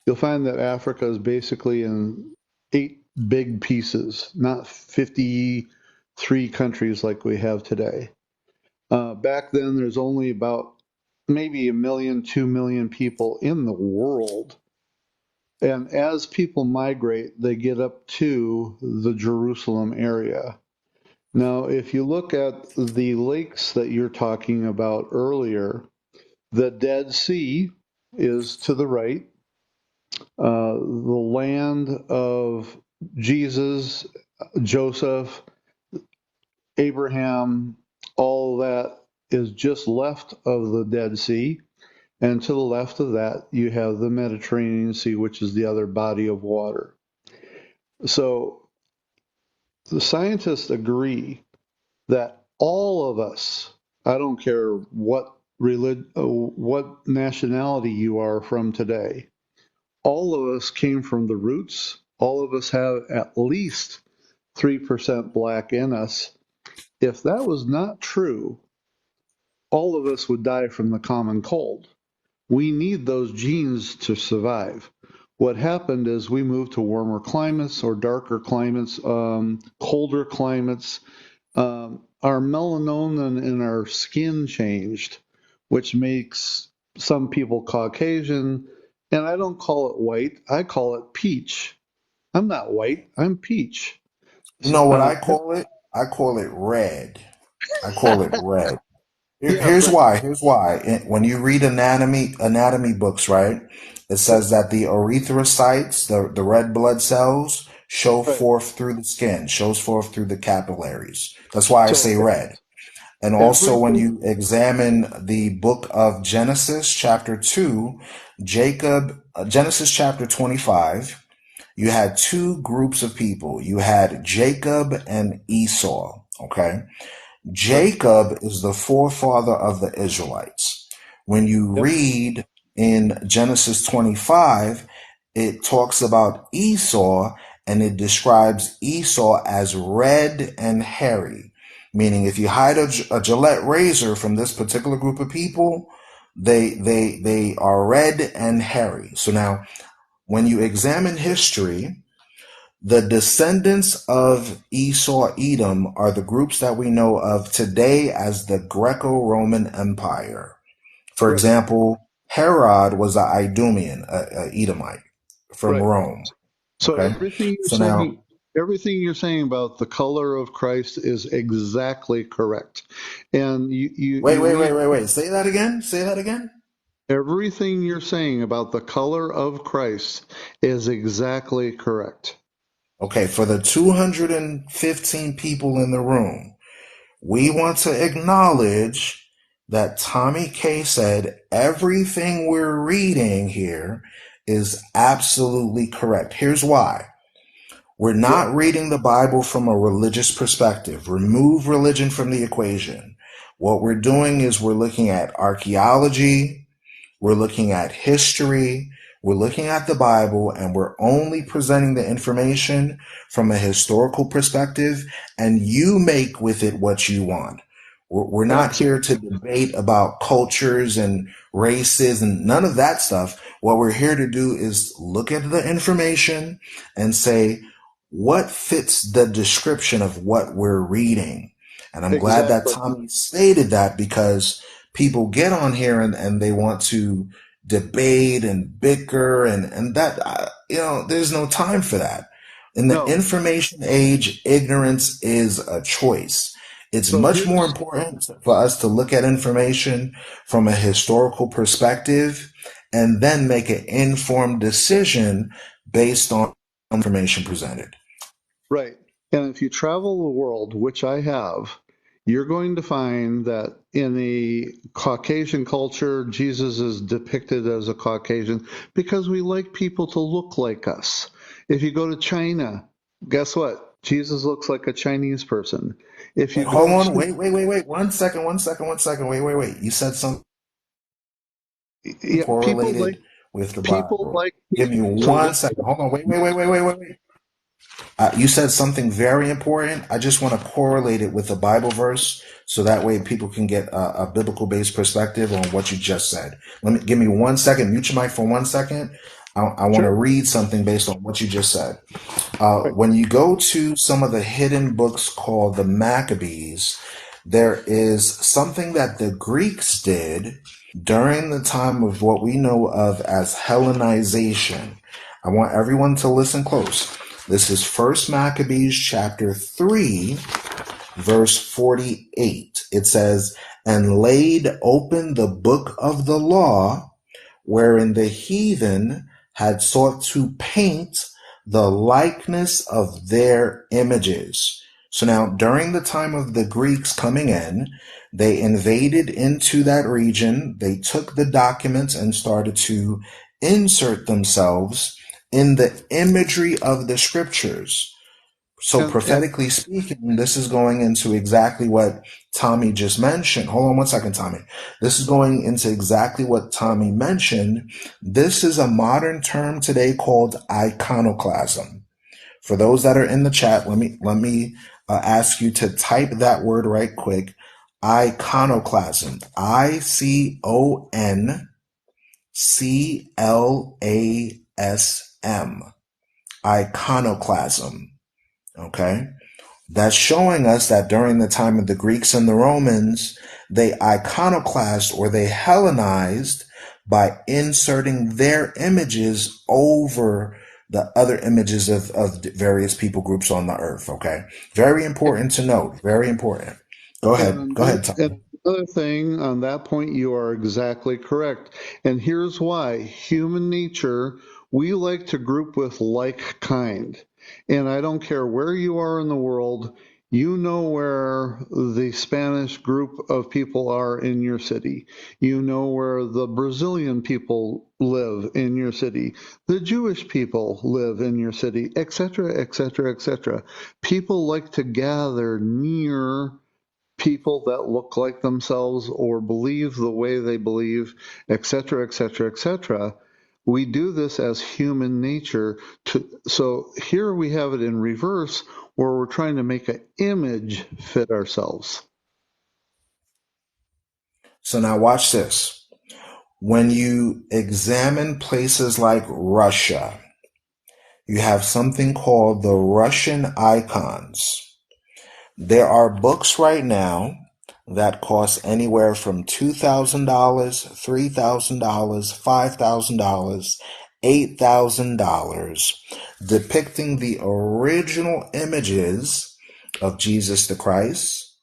you'll find that Africa is basically in 8 big pieces, not 53 countries like we have today. Back then, there's only about maybe 1 million, 2 million people in the world. And as people migrate, they get up to the Jerusalem area. Now, if you look at the lakes that you're talking about earlier, the Dead Sea is to the right. The land of Jesus, Joseph, Abraham, all that is just left of the Dead Sea. And to the left of that, you have the Mediterranean Sea, which is the other body of water. So the scientists agree that all of us, I don't care what what nationality you are from today, all of us came from the roots. All of us have at least 3% black in us. If that was not true, all of us would die from the common cold. We need those genes to survive. What happened is we moved to warmer climates or darker climates, colder climates. Our melanin in our skin changed, which makes some people Caucasian. And I don't call it white, I call it peach. I'm not white, I'm peach. You know what Uh, I call it? I call it red. I call it red. yeah, Here's but why. Here's why. When you read anatomy books, right, it says that the erythrocytes, the red blood cells, show Right. forth through the skin, shows forth through the capillaries. That's why I So say red. And also, when everything. you examine the book of Genesis, chapter 2, Genesis chapter 25, you had two groups of people. You had Jacob and Esau. Okay. Right. Jacob is the forefather of the Israelites. When you Yep. read in Genesis 25, it talks about Esau and it describes Esau as red and hairy. Meaning, if you hide a Gillette razor from this particular group of people, they are red and hairy. So now, when you examine history, the descendants of Esau Edom are the groups that we know of today as the Greco-Roman Empire. For Right. example, Herod was an Idumean, a Edomite from Right. Rome. So Okay, so now everything you're saying about the color of Christ is exactly correct. And wait. Say that again. Say that again. everything you're saying about the color of Christ is exactly correct. Okay, for the 215 people in the room, we want to acknowledge that Tommy K said everything we're reading here is absolutely correct. Here's why. We're Yeah, not reading the Bible from a religious perspective. Remove religion from the equation. What we're doing is we're looking at archaeology, we're looking at history, we're looking at the Bible, and we're only presenting the information from a historical perspective, and you make with it what you want. We're not here absolutely. to debate about cultures and races and none of that stuff. What we're here to do is look at the information and say, what fits the description of what we're reading? And I'm glad that Exactly. Tommy stated that because people get on here and they want to debate and bicker and that there's no time for that. In the No. information age, ignorance is a choice. It's So much more here's important for us to look at information from a historical perspective and then make an informed decision based on information presented. right. And if you travel the world, which I have, you're going to find that in the Caucasian culture, Jesus is depicted as a Caucasian because we like people to look like us. If you go to China, guess what? Jesus looks like a Chinese person. If you Hold go on, to, wait. 1 second. Wait. You said something yeah, correlated with the people Bible. like Give me to one look. second. Hold on. Wait. You said something very important. I just want to correlate it with the Bible verse so that way people can get a biblical based perspective on what you just said. Give me 1 second. Mute your mic for 1 second. I want to Sure. read something based on what you just said. Right. When you go to some of the hidden books called the Maccabees, there is something that the Greeks did during the time of what we know of as Hellenization. I want everyone to listen close. This is First Maccabees chapter 3, verse 48. It says, "And laid open the book of the law, wherein the heathen had sought to paint the likeness of their images." So now, during the time of the Greeks coming in, they invaded into that region. They took the documents and started to insert themselves in the imagery of the scriptures. So And prophetically speaking, this is going into exactly what Tommy just mentioned. Hold on 1 second, Tommy. This is going into exactly what Tommy mentioned. This is a modern term today called iconoclasm. For those that are in the chat, let me ask you to type that word right quick. Iconoclasm. Iconclasm. Iconoclasm. Okay. That's showing us that during the time of the Greeks and the Romans, they iconoclast or they Hellenized by inserting their images over the other images of various people groups on the earth. Okay. Very important to note. Very important. Go ahead. Go ahead, and Tom. another thing on that point, you are exactly correct. And here's why: human nature, we like to group with like kind. And I don't care where you are in the world, you know where the Spanish group of people are in your city. You know where the Brazilian people live in your city. The Jewish people live in your city, etc., etc., etc. People like to gather near people that look like themselves or believe the way they believe, etc., etc., etc. We do this as human nature. So here we have it in reverse, where we're trying to make an image fit ourselves. So now watch this. When you examine places like Russia, you have something called the Russian icons. There are books right now that cost anywhere from $2,000, $3,000, $5,000, $8,000, depicting the original images of Jesus the Christ,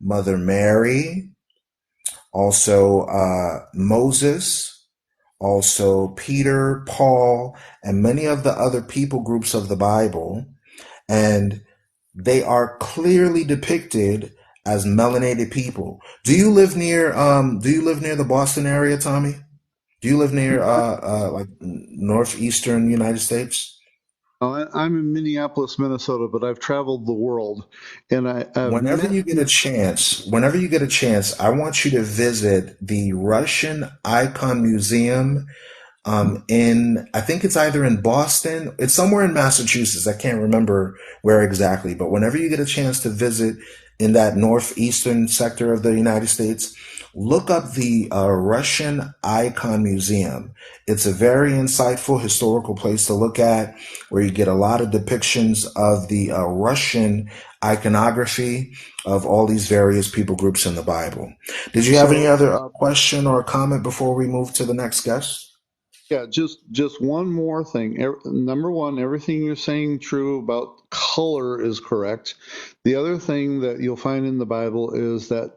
Mother Mary, also Moses, also Peter, Paul, and many of the other people groups of the Bible. And they are clearly depicted as melanated people. Do you live near the Boston area, Tommy? Do you live near like northeastern United States? I'm in Minneapolis, Minnesota, but I've traveled the world, and I've Whenever met. you get a chance, I want you to visit the Russian Icon Museum in, I think it's either in Boston, it's somewhere in Massachusetts. I can't remember where exactly, but whenever you get a chance to visit in that northeastern sector of the United States, look up the Russian Icon Museum. It's a very insightful historical place to look at, where you get a lot of depictions of the Russian iconography of all these various people groups in the Bible. Did you have any So other question or comment before we move to the next guest? yeah, just one more thing. Number one, everything you're saying true about color is correct. The other thing that you'll find in the Bible is that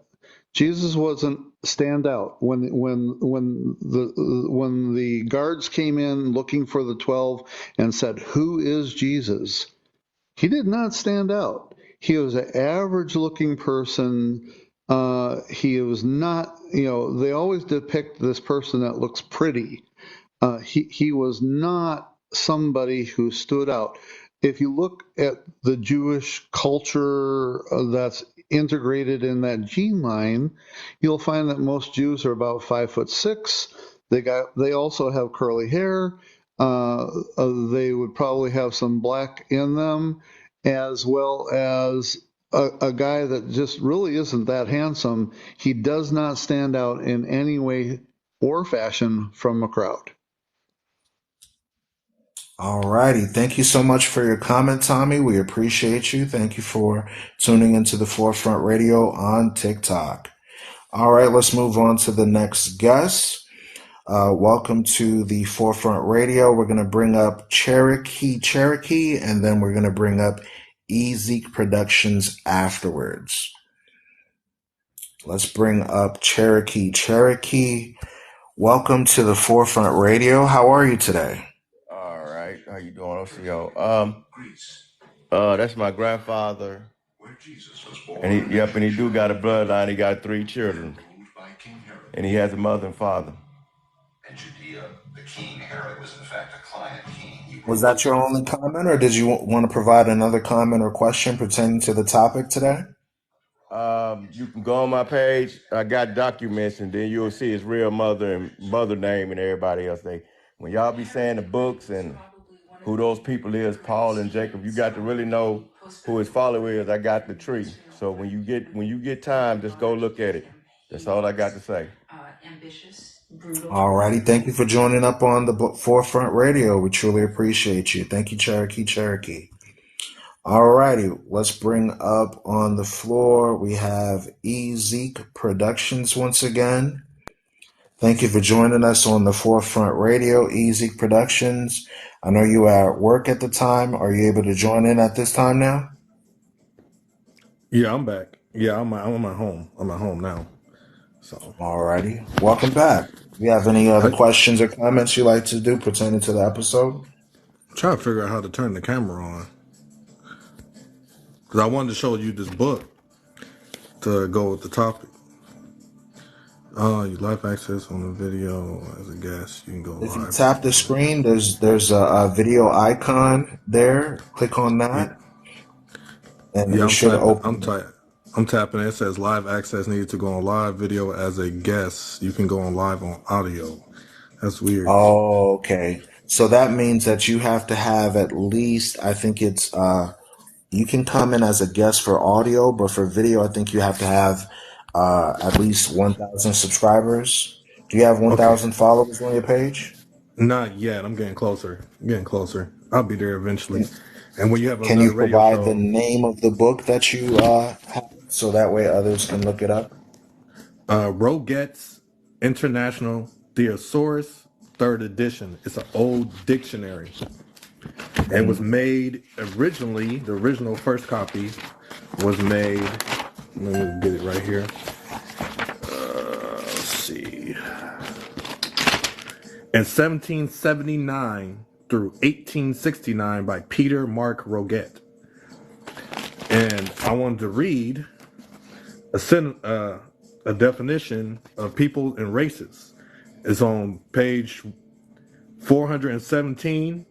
Jesus wasn't stand out when the guards came in looking for the 12 and said, "Who is Jesus?" He did not stand out. He was an average looking person. He was not, they always depict this person that looks pretty. He was not somebody who stood out. If you look at the Jewish culture that's integrated in that gene line, you'll find that most Jews are about 5'6". They also have curly hair. They would probably have some black in them, as well as a guy that just really isn't that handsome. He does not stand out in any way or fashion from a crowd. Alrighty. Thank you so much for your comment, Tommy. We appreciate you. Thank you for tuning into the Forefront Radio on TikTok. All right, let's move on to the next guest. Welcome to the Forefront Radio. We're going to bring up Cherokee, and then we're going to bring up Ezek Productions afterwards. Let's bring up Cherokee. Welcome to the Forefront Radio. How are you today? All right, how you doing? I'll see y'all. That's my grandfather, and he do got a bloodline. He got 3 children, and he has a mother and father. Was that your only comment, or did you want to provide another comment or question pertaining to the topic today? You can go on my page. I got documents, and then you'll see his real mother and mother name and everybody else. When y'all be saying the books and who those people is, Paul and Jacob, you got to really know who his follower is. I got the tree. So when you get time, just go look at it. That's all I got to say. Alrighty, thank you for joining up on the Forefront Radio. We truly appreciate you. Thank you, Cherokee. Alrighty, let's bring up on the floor. We have Ezek Productions once again. Thank you for joining us on the Forefront Radio, Ezek Productions. I know you were at work at the time. Are you able to join in at this time now? Yeah, I'm back. Yeah, I'm at home. I'm at home now. So, Alrighty, welcome back. Do you have any other questions or comments you'd like to do pertaining to the episode? try to figure out how to turn the camera on. because I wanted to show you this book to go with the topic. You live access on the video as a guest. You can go If you live. tap the screen, there's a video icon there. Click on Yeah, that, and yeah, it I'm should typing. open. I'm tapping. It says live access needed to go on live video as a guest. You can go on live on audio. That's weird. Oh, okay. So that means that you have to have at least, I think it's you can come in as a guest for audio, but for video, I think you have to have at least 1,000 subscribers. Do you have Okay, 1,000 followers on your page? not yet. I'm getting closer. I'm getting closer. I'll be there eventually. Can, And when you have can another you radio provide the show, name of the book that you have so that way others can look it up? Roget's International Thesaurus, third edition. It's an old dictionary. It was And made originally. The original first copy was made. Let me get it right here. Let's see. In 1779 through 1869 by Peter Mark Roget. And I wanted to read a definition of people and races. It's on page 417.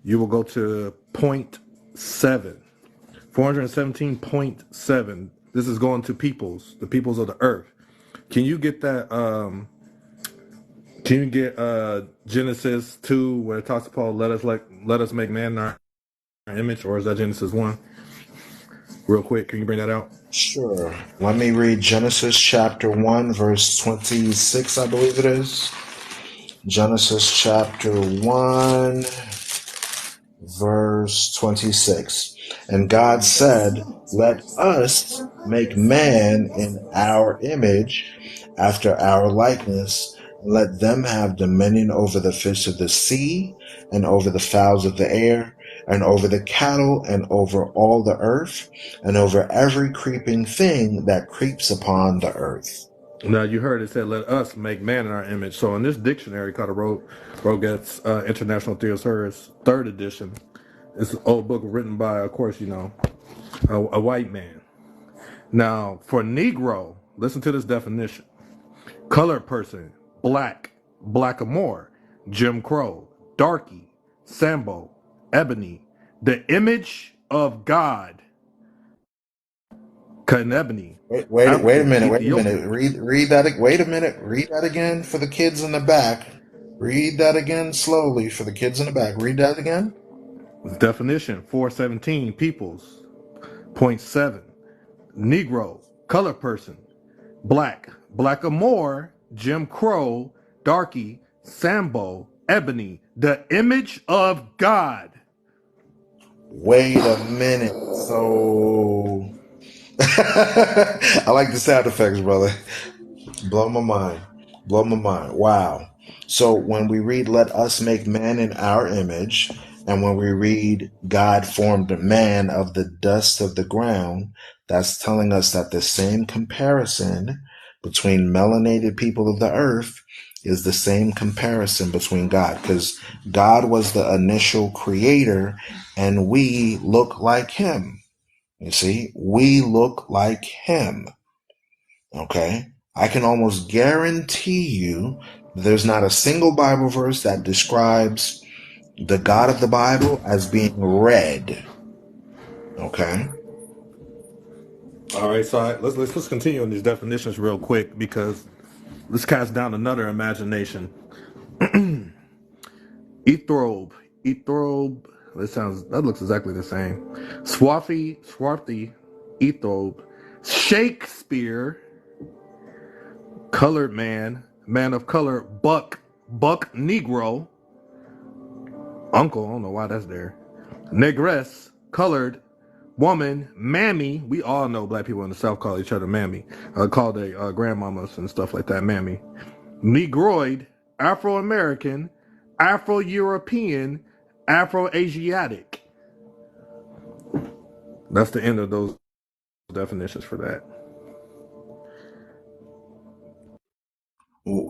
You will go to point 7. 417.7. This is going to peoples, the peoples of the earth. Can you get that? Can you get Genesis 2 where it talks about let us make man in our image, or is that Genesis 1? Real quick, can you bring that out? sure, let me read Genesis chapter 1, verse 26, I believe it is. Genesis chapter 1, verse 26. And God said, let us make man in our image, after our likeness, and let them have dominion over the fish of the sea, and over the fowls of the air, and over the cattle, and over all the earth, and over every creeping thing that creeps upon the earth. Now you heard it said, "Let us make man in our image." So in this dictionary called Roget's International Thesaurus, third edition, it's an old book written by, of course, a white man. Now for Negro, listen to this definition: colored person, black, blackamoor, Jim Crow, darky, Sambo, ebony, the image of God, Kanebony, Wait a African, minute. Wait a minute. Ethiopian. Read that. Wait a minute. Read that again for the kids in the back. Read that again slowly for the kids in the back. Read that again. Definition 417 peoples. Point 7 Negro, color person, black, blackamoor, Jim Crow, darky, Sambo, ebony, the image of God. Wait a minute. So I like the sound effects, brother. Blow my mind. Blow my mind. Wow. So when we read, let us make man in our image, and when we read, God formed man of the dust of the ground, that's telling us that the same comparison between melanated people of the earth is the same comparison between God, because God was the initial creator and we look like him. You see, we look like him. Okay? I can almost guarantee you there's not a single Bible verse that describes the God of the Bible as being red. Okay? All right, so let's continue on these definitions real quick because let's cast down another imagination. Ethrobe. That looks exactly the same. Swarthy, Ethrobe. Shakespeare, colored man, man of color, buck Negro, uncle. I don't know why that's there. Negress, colored woman, mammy. We all know black people in the South call each other mammy. Call their grandmamas and stuff like that mammy. Negroid, Afro-American, Afro-European, Afro-Asiatic. That's the end of those definitions for that.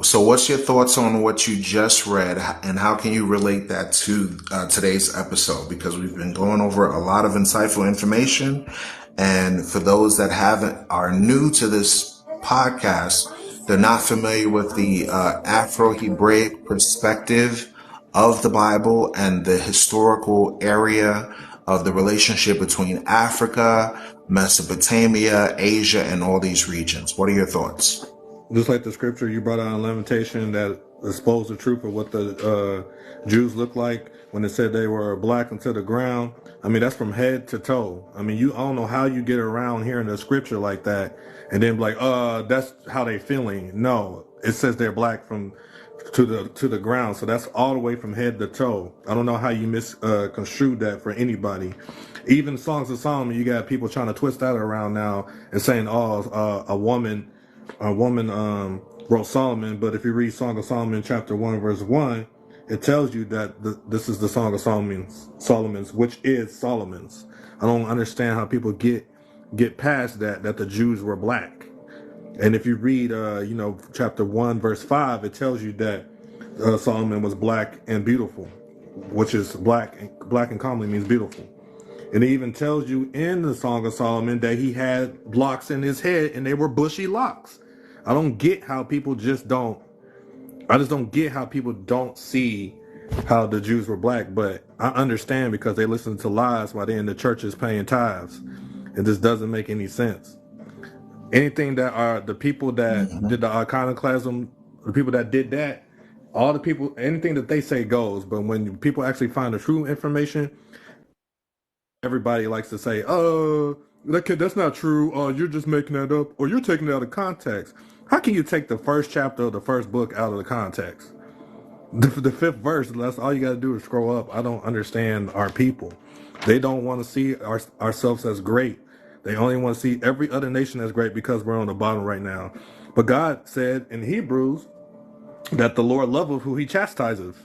So, what's your thoughts on what you just read, and how can you relate that to today's episode? Because we've been going over a lot of insightful information, And for those that are new to this podcast, they're not familiar with the Afro-Hebraic perspective of the Bible and the historical area of the relationship between Africa, Mesopotamia, Asia, and all these regions. What are your thoughts? Just like the scripture you brought out in Lamentation that exposed the truth of what the Jews looked like when it said they were black into the ground. I mean, that's from head to toe. I mean, I don't know how you get around hearing the scripture like that and then be like, that's how they feeling. No, it says they're black from to the ground. So that's all the way from head to toe. I don't know how you misconstrued that for anybody. Even Songs of Solomon, you got people trying to twist that around now and saying, a woman wrote Solomon. But if you read Song of Solomon chapter 1 verse 1, it tells you that this is the Song of Solomon's, which is Solomon's. I don't understand how people get past that the Jews were black. And if you read chapter 1 verse 5, it tells you that Solomon was black and beautiful, which is black and commonly means beautiful. And it even tells you in the Song of Solomon that he had locks in his head and they were bushy locks. I don't get how people I just don't get how people don't see how the Jews were black, but I understand because they listen to lies while they're in the churches paying tithes. It just doesn't make any sense. Anything that are the people that did the iconoclasm, the people that did that, all the people, anything that they say goes. But when people actually find the true information, everybody likes to say, that's not true. You're just making that up, or you're taking it out of context. How can you take the first chapter of the first book out of the context? The fifth verse, that's all you got to do is scroll up. I don't understand our people. They don't want to see ourselves as great. They only want to see every other nation as great because we're on the bottom right now. But God said in Hebrews that the Lord loveth who he chastiseth.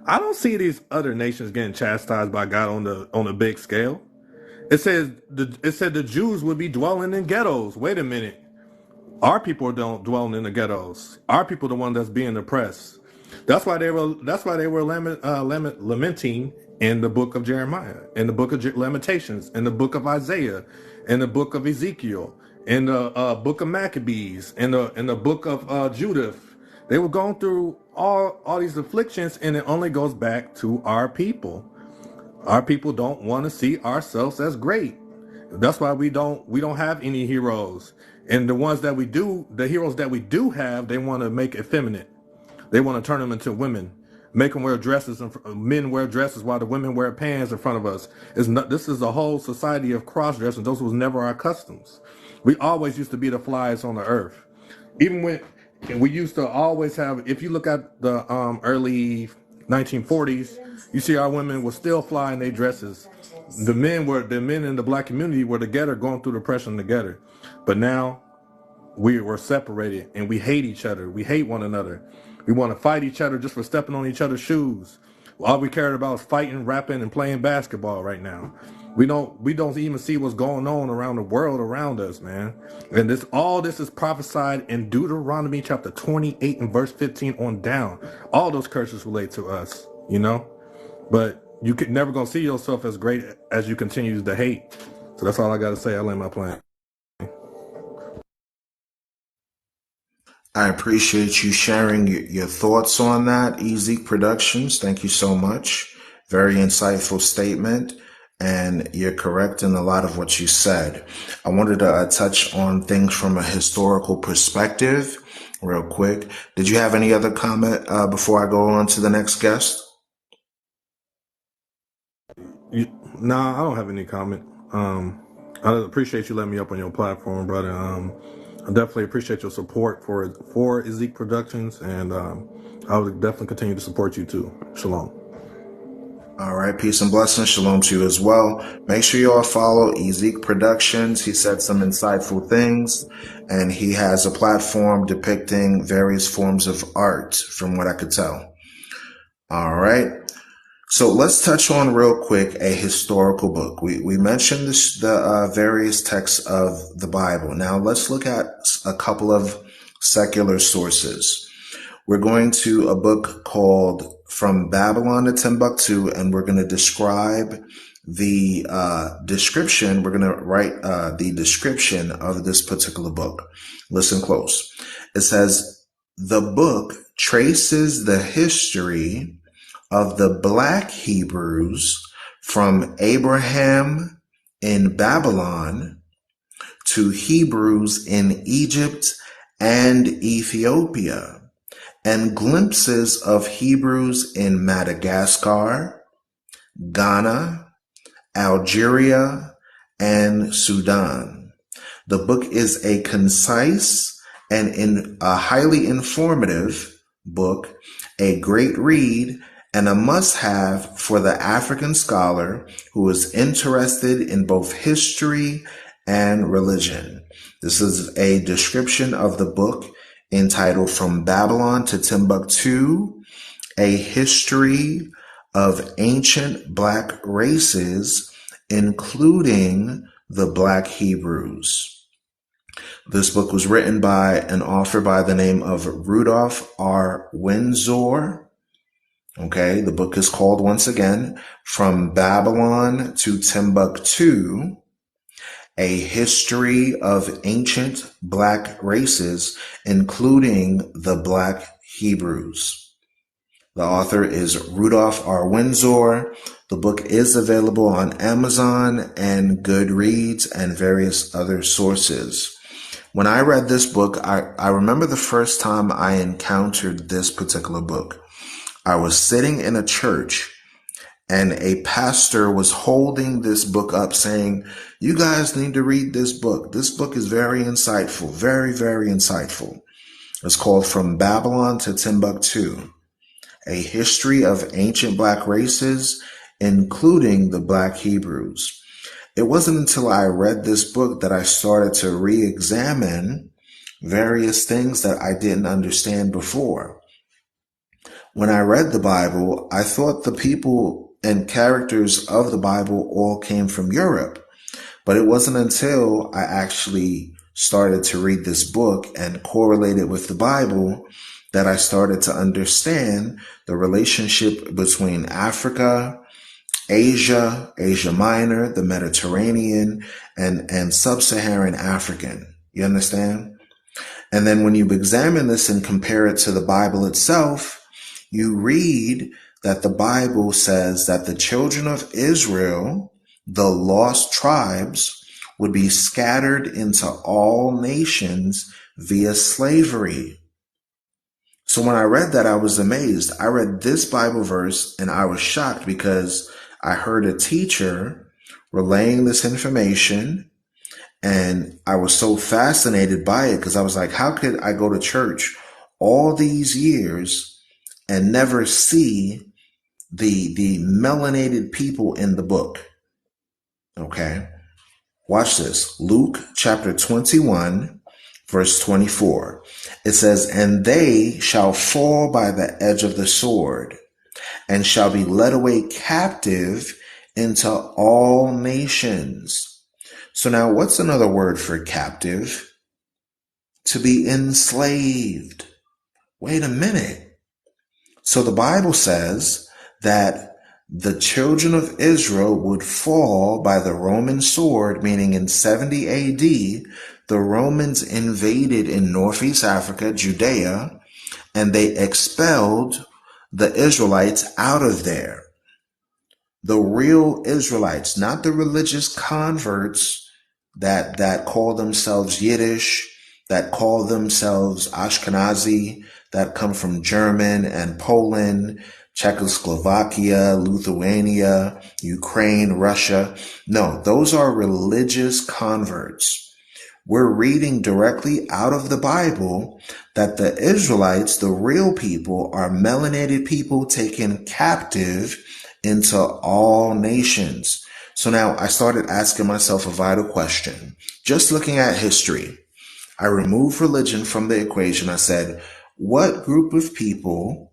I don't see these other nations getting chastised by God on a big scale. It said the Jews would be dwelling in ghettos. Wait a minute. Our people don't dwell in the ghettos. Our people the one that's being oppressed. That's why they were lamenting in the book of Jeremiah, in the book of Lamentations, in the book of Isaiah, in the book of Ezekiel, in the book of Maccabees, in the book of Judith. They were going through all these afflictions, and it only goes back to our people. Our people don't want to see ourselves as great. That's why we don't have any heroes. And the ones that we do, the heroes that we do have, they want to make effeminate. They want to turn them into women, make them wear dresses, and men wear dresses while the women wear pants in front of us. This is a whole society of cross-dressing. Those was never our customs. We always used to be the flies on the earth. Even when we used to always have, if you look at the early 1940s, you see our women were still flying their dresses. The men in the black community were together, going through depression together. But now we were separated and we hate each other. We hate one another. We want to fight each other just for stepping on each other's shoes. All we cared about is fighting, rapping, and playing basketball right now. We don't even see what's going on around the world around us, man. And all this is prophesied in Deuteronomy chapter 28 and verse 15 on down. All those curses relate to us, But you could never gonna see yourself as great as you continue to hate. So that's all I gotta say. I land my plane. I appreciate you sharing your thoughts on that, Ezek Productions. Thank you so much. Very insightful statement, and you're correct in a lot of what you said. I wanted to touch on things from a historical perspective real quick. Did you have any other comment before I go on to the next guest? Nah, I don't have any comment. I appreciate you letting me up on your platform, brother. I definitely appreciate your support for Ezek Productions, and I would definitely continue to support you too. Shalom. All right, peace and blessings. Shalom to you as well. Make sure you all follow Ezek Productions. He said some insightful things, and he has a platform depicting various forms of art, from what I could tell. All right. So let's touch on real quick a historical book. We mentioned the various texts of the Bible. Now let's look at a couple of secular sources. We're going to a book called From Babylon to Timbuktu, and we're going to describe the description. We're going to write the description of this particular book. Listen close. It says, the book traces the history of the Black Hebrews from Abraham in Babylon to Hebrews in Egypt and Ethiopia, and glimpses of Hebrews in Madagascar, Ghana, Algeria, and Sudan. The book is a concise and a highly informative book, a great read, and a must-have for the African scholar who is interested in both history and religion. This is a description of the book entitled From Babylon to Timbuktu, A History of Ancient Black Races, including the Black Hebrews. This book was written by an author by the name of Rudolph R. Windsor. Okay, the book is called, once again, From Babylon to Timbuktu, A History of Ancient Black Races, including the Black Hebrews. The author is Rudolph R. Windsor. The book is available on Amazon and Goodreads and various other sources. When I read this book, I remember the first time I encountered this particular book. I was sitting in a church and a pastor was holding this book up saying, you guys need to read this book. This book is very insightful, very, very insightful. It's called From Babylon to Timbuktu, A History of Ancient Black Races, including the Black Hebrews. It wasn't until I read this book that I started to re-examine various things that I didn't understand before. When I read the Bible, I thought the people and characters of the Bible all came from Europe. But it wasn't until I actually started to read this book and correlate it with the Bible that I started to understand the relationship between Africa, Asia, Asia Minor, the Mediterranean, and sub-Saharan African. You understand? And then when you examine this and compare it to the Bible itself, you read that the Bible says that the children of Israel, the lost tribes, would be scattered into all nations via slavery. So when I read that, I was amazed. I read this Bible verse and I was shocked because I heard a teacher relaying this information, and I was so fascinated by it because I was like, how could I go to church all these years and never see the melanated people in the book? Okay. Watch this. Luke chapter 21, verse 24. It says, and they shall fall by the edge of the sword and shall be led away captive into all nations. So now what's another word for captive? To be enslaved. Wait a minute. So the Bible says that the children of Israel would fall by the Roman sword, meaning in 70 AD, the Romans invaded in Northeast Africa, Judea, and they expelled the Israelites out of there. The real Israelites, not the religious converts that call themselves Yiddish, that call themselves Ashkenazi, that come from German and Poland, Czechoslovakia, Lithuania, Ukraine, Russia. No, those are religious converts. We're reading directly out of the Bible that the Israelites, the real people, are melanated people taken captive into all nations. So now I started asking myself a vital question. Just looking at history, I removed religion from the equation. I said, what group of people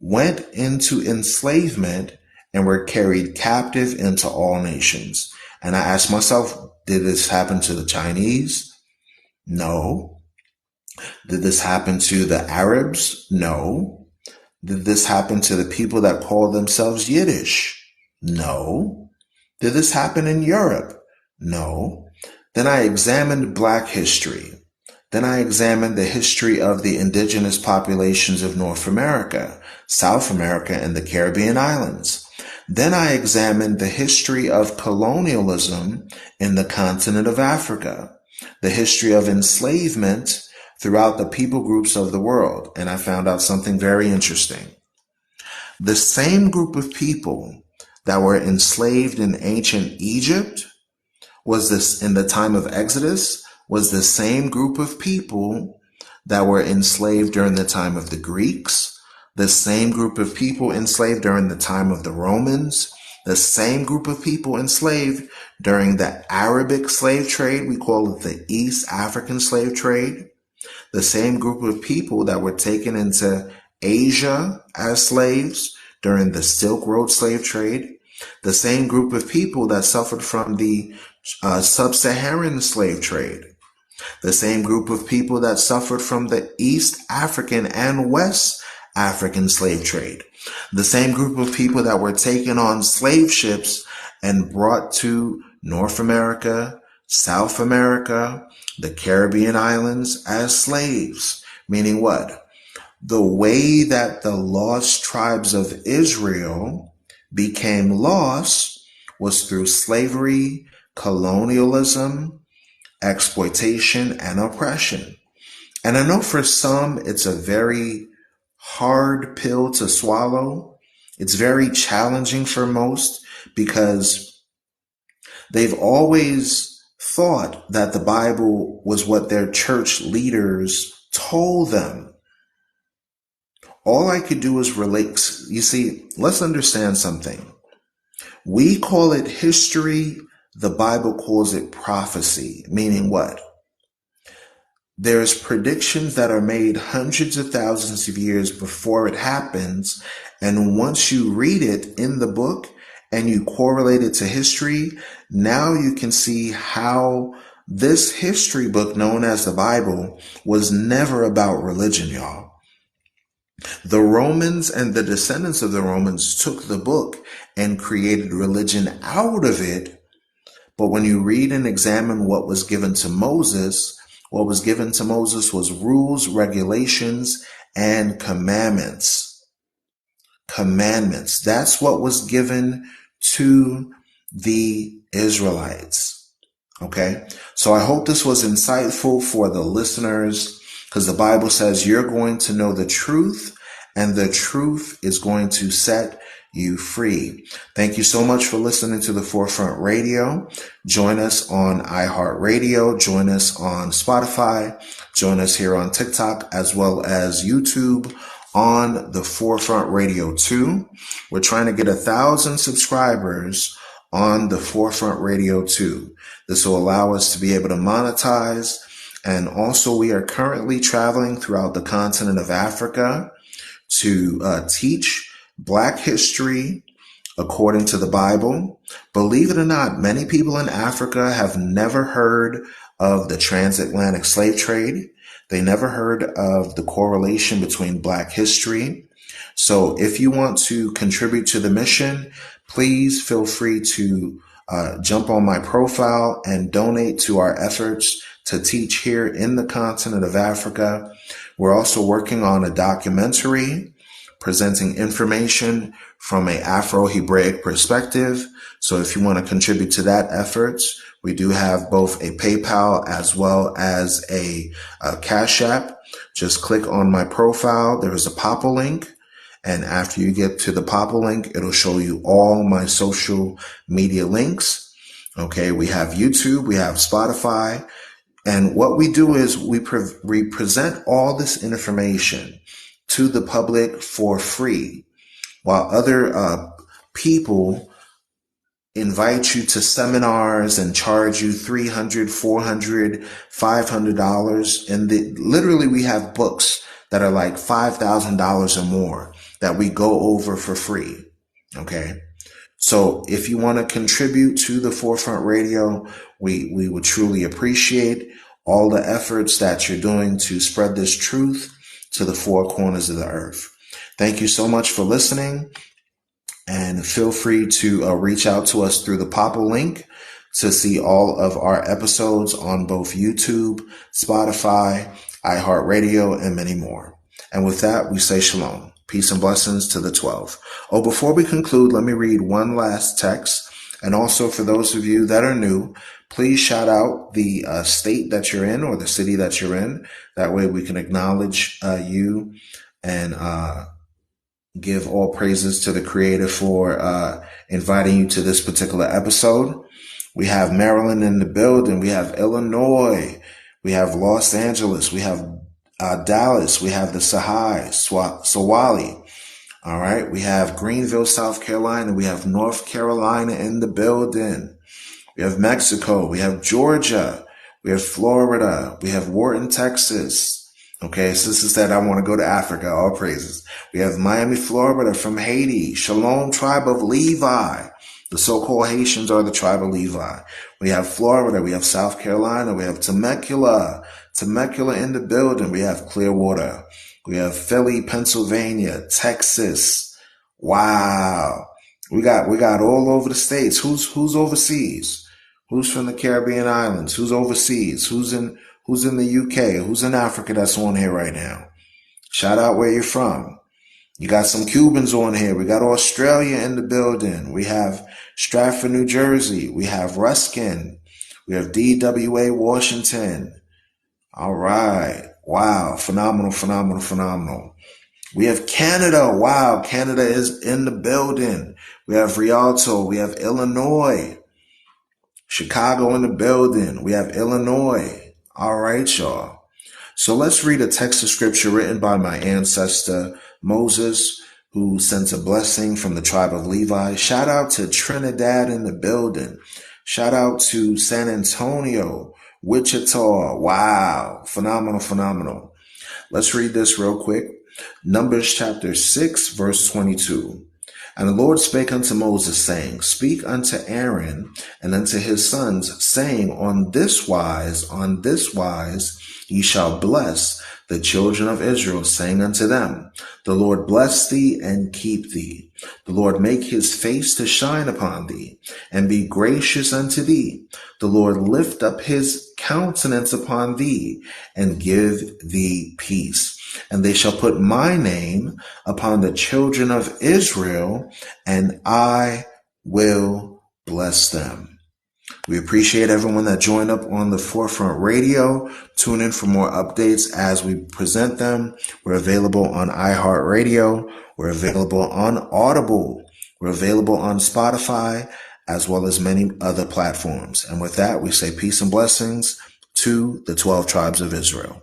went into enslavement and were carried captive into all nations? And I asked myself, did this happen to the Chinese? No. Did this happen to the Arabs? No. Did this happen to the people that call themselves Yiddish? No. Did this happen in Europe? No. Then I examined Black history. Then I examined the history of the indigenous populations of North America, South America, and the Caribbean islands. Then I examined the history of colonialism in the continent of Africa, the history of enslavement throughout the people groups of the world, and I found out something very interesting. The same group of people that were enslaved in ancient Egypt was this in the time of Exodus was the same group of people that were enslaved during the time of the Greeks, the same group of people enslaved during the time of the Romans, the same group of people enslaved during the Arabic slave trade. We call it the East African slave trade. The same group of people that were taken into Asia as slaves during the Silk Road slave trade. The same group of people that suffered from the sub-Saharan slave trade. The same group of people that suffered from the East African and West African slave trade. The same group of people that were taken on slave ships and brought to North America, South America, the Caribbean islands as slaves. Meaning what? The way that the lost tribes of Israel became lost was through slavery, colonialism, exploitation, and oppression. And I know for some, it's a very hard pill to swallow. It's very challenging for most because they've always thought that the Bible was what their church leaders told them. All I could do is relate. You see, let's understand something. We call it history. The Bible calls it prophecy, meaning what? There's predictions that are made hundreds of thousands of years before it happens. And once you read it in the book and you correlate it to history, now you can see how this history book known as the Bible was never about religion, y'all. The Romans and the descendants of the Romans took the book and created religion out of it. But when you read and examine what was given to Moses, what was given to Moses was rules, regulations, and commandments. Commandments. That's what was given to the Israelites. Okay? So I hope this was insightful for the listeners, because the Bible says you're going to know the truth, and the truth is going to set you free. Thank you so much for listening to the Forefront Radio. Join us on iHeartRadio. Join us on Spotify. Join us here on TikTok as well as YouTube on the Forefront Radio 2. We're trying to get 1,000 subscribers on the Forefront Radio 2. This will allow us to be able to monetize. And also we are currently traveling throughout the continent of Africa to teach Black history according to the Bible. Believe it or not, many people in Africa have never heard of the transatlantic slave trade. They never heard of the correlation between Black history. So if you want to contribute to the mission, please feel free to jump on my profile and donate to our efforts to teach here in the continent of Africa. We're also working on a documentary presenting information from an Afro-Hebraic perspective. So if you want to contribute to that effort, we do have both a PayPal as well as a Cash App. Just click on my profile. There is a Papa link. And after you get to the Papa link, it'll show you all my social media links. Okay, we have YouTube, we have Spotify. And what we do is we present all this information to the public for free, while other people invite you to seminars and charge you $300, $400, $500. And literally we have books that are like $5,000 or more that we go over for free. Okay. So if you want to contribute to the Forefront Radio, we would truly appreciate all the efforts that you're doing to spread this truth to the four corners of the earth. Thank you so much for listening. And feel free to reach out to us through the Papa link to see all of our episodes on both YouTube, Spotify, iHeartRadio, and many more. And with that, we say shalom. Peace and blessings to the 12. Oh, before we conclude, let me read one last text. And also for those of you that are new, please shout out the state that you're in or the city that you're in. That way we can acknowledge you and give all praises to the Creator for inviting you to this particular episode. We have Maryland in the building. We have Illinois. We have Los Angeles. We have Dallas. We have the Sawali. All right. We have Greenville, South Carolina. We have North Carolina in the building. We have Mexico. We have Georgia. We have Florida. We have Wharton, Texas. Okay, Sister said, I want to go to Africa. All praises. We have Miami, Florida from Haiti. Shalom, tribe of Levi. The so-called Haitians are the tribe of Levi. We have Florida. We have South Carolina. We have Temecula in the building. We have Clearwater. We have Philly, Pennsylvania, Texas. Wow. We got all over the states. Who's overseas? Who's from the Caribbean islands? Who's overseas? Who's in the UK? Who's in Africa that's on here right now? Shout out where you're from. You got some Cubans on here. We got Australia in the building. We have Stratford, New Jersey. We have Ruskin. We have DWA, Washington. All right. Wow. Phenomenal. We have Canada. Wow. Canada is in the building. We have Rialto. We have Illinois. Chicago in the building. We have Illinois. All right, y'all. So let's read a text of scripture written by my ancestor, Moses, who sent a blessing from the tribe of Levi. Shout out to Trinidad in the building. Shout out to San Antonio, Wichita. Wow. Phenomenal. Let's read this real quick. Numbers chapter 6, verse 22. And the Lord spake unto Moses, saying, Speak unto Aaron and unto his sons, saying, On this wise ye shall bless the children of Israel, saying unto them, The Lord bless thee and keep thee. The Lord make his face to shine upon thee, and be gracious unto thee. The Lord lift up his countenance upon thee, and give thee peace. And they shall put my name upon the children of Israel, and I will bless them. We appreciate everyone that joined up on the Forefront Radio. Tune in for more updates as we present them. We're available on iHeartRadio. We're available on Audible. We're available on Spotify, as well as many other platforms. And with that, we say peace and blessings to the 12 tribes of Israel.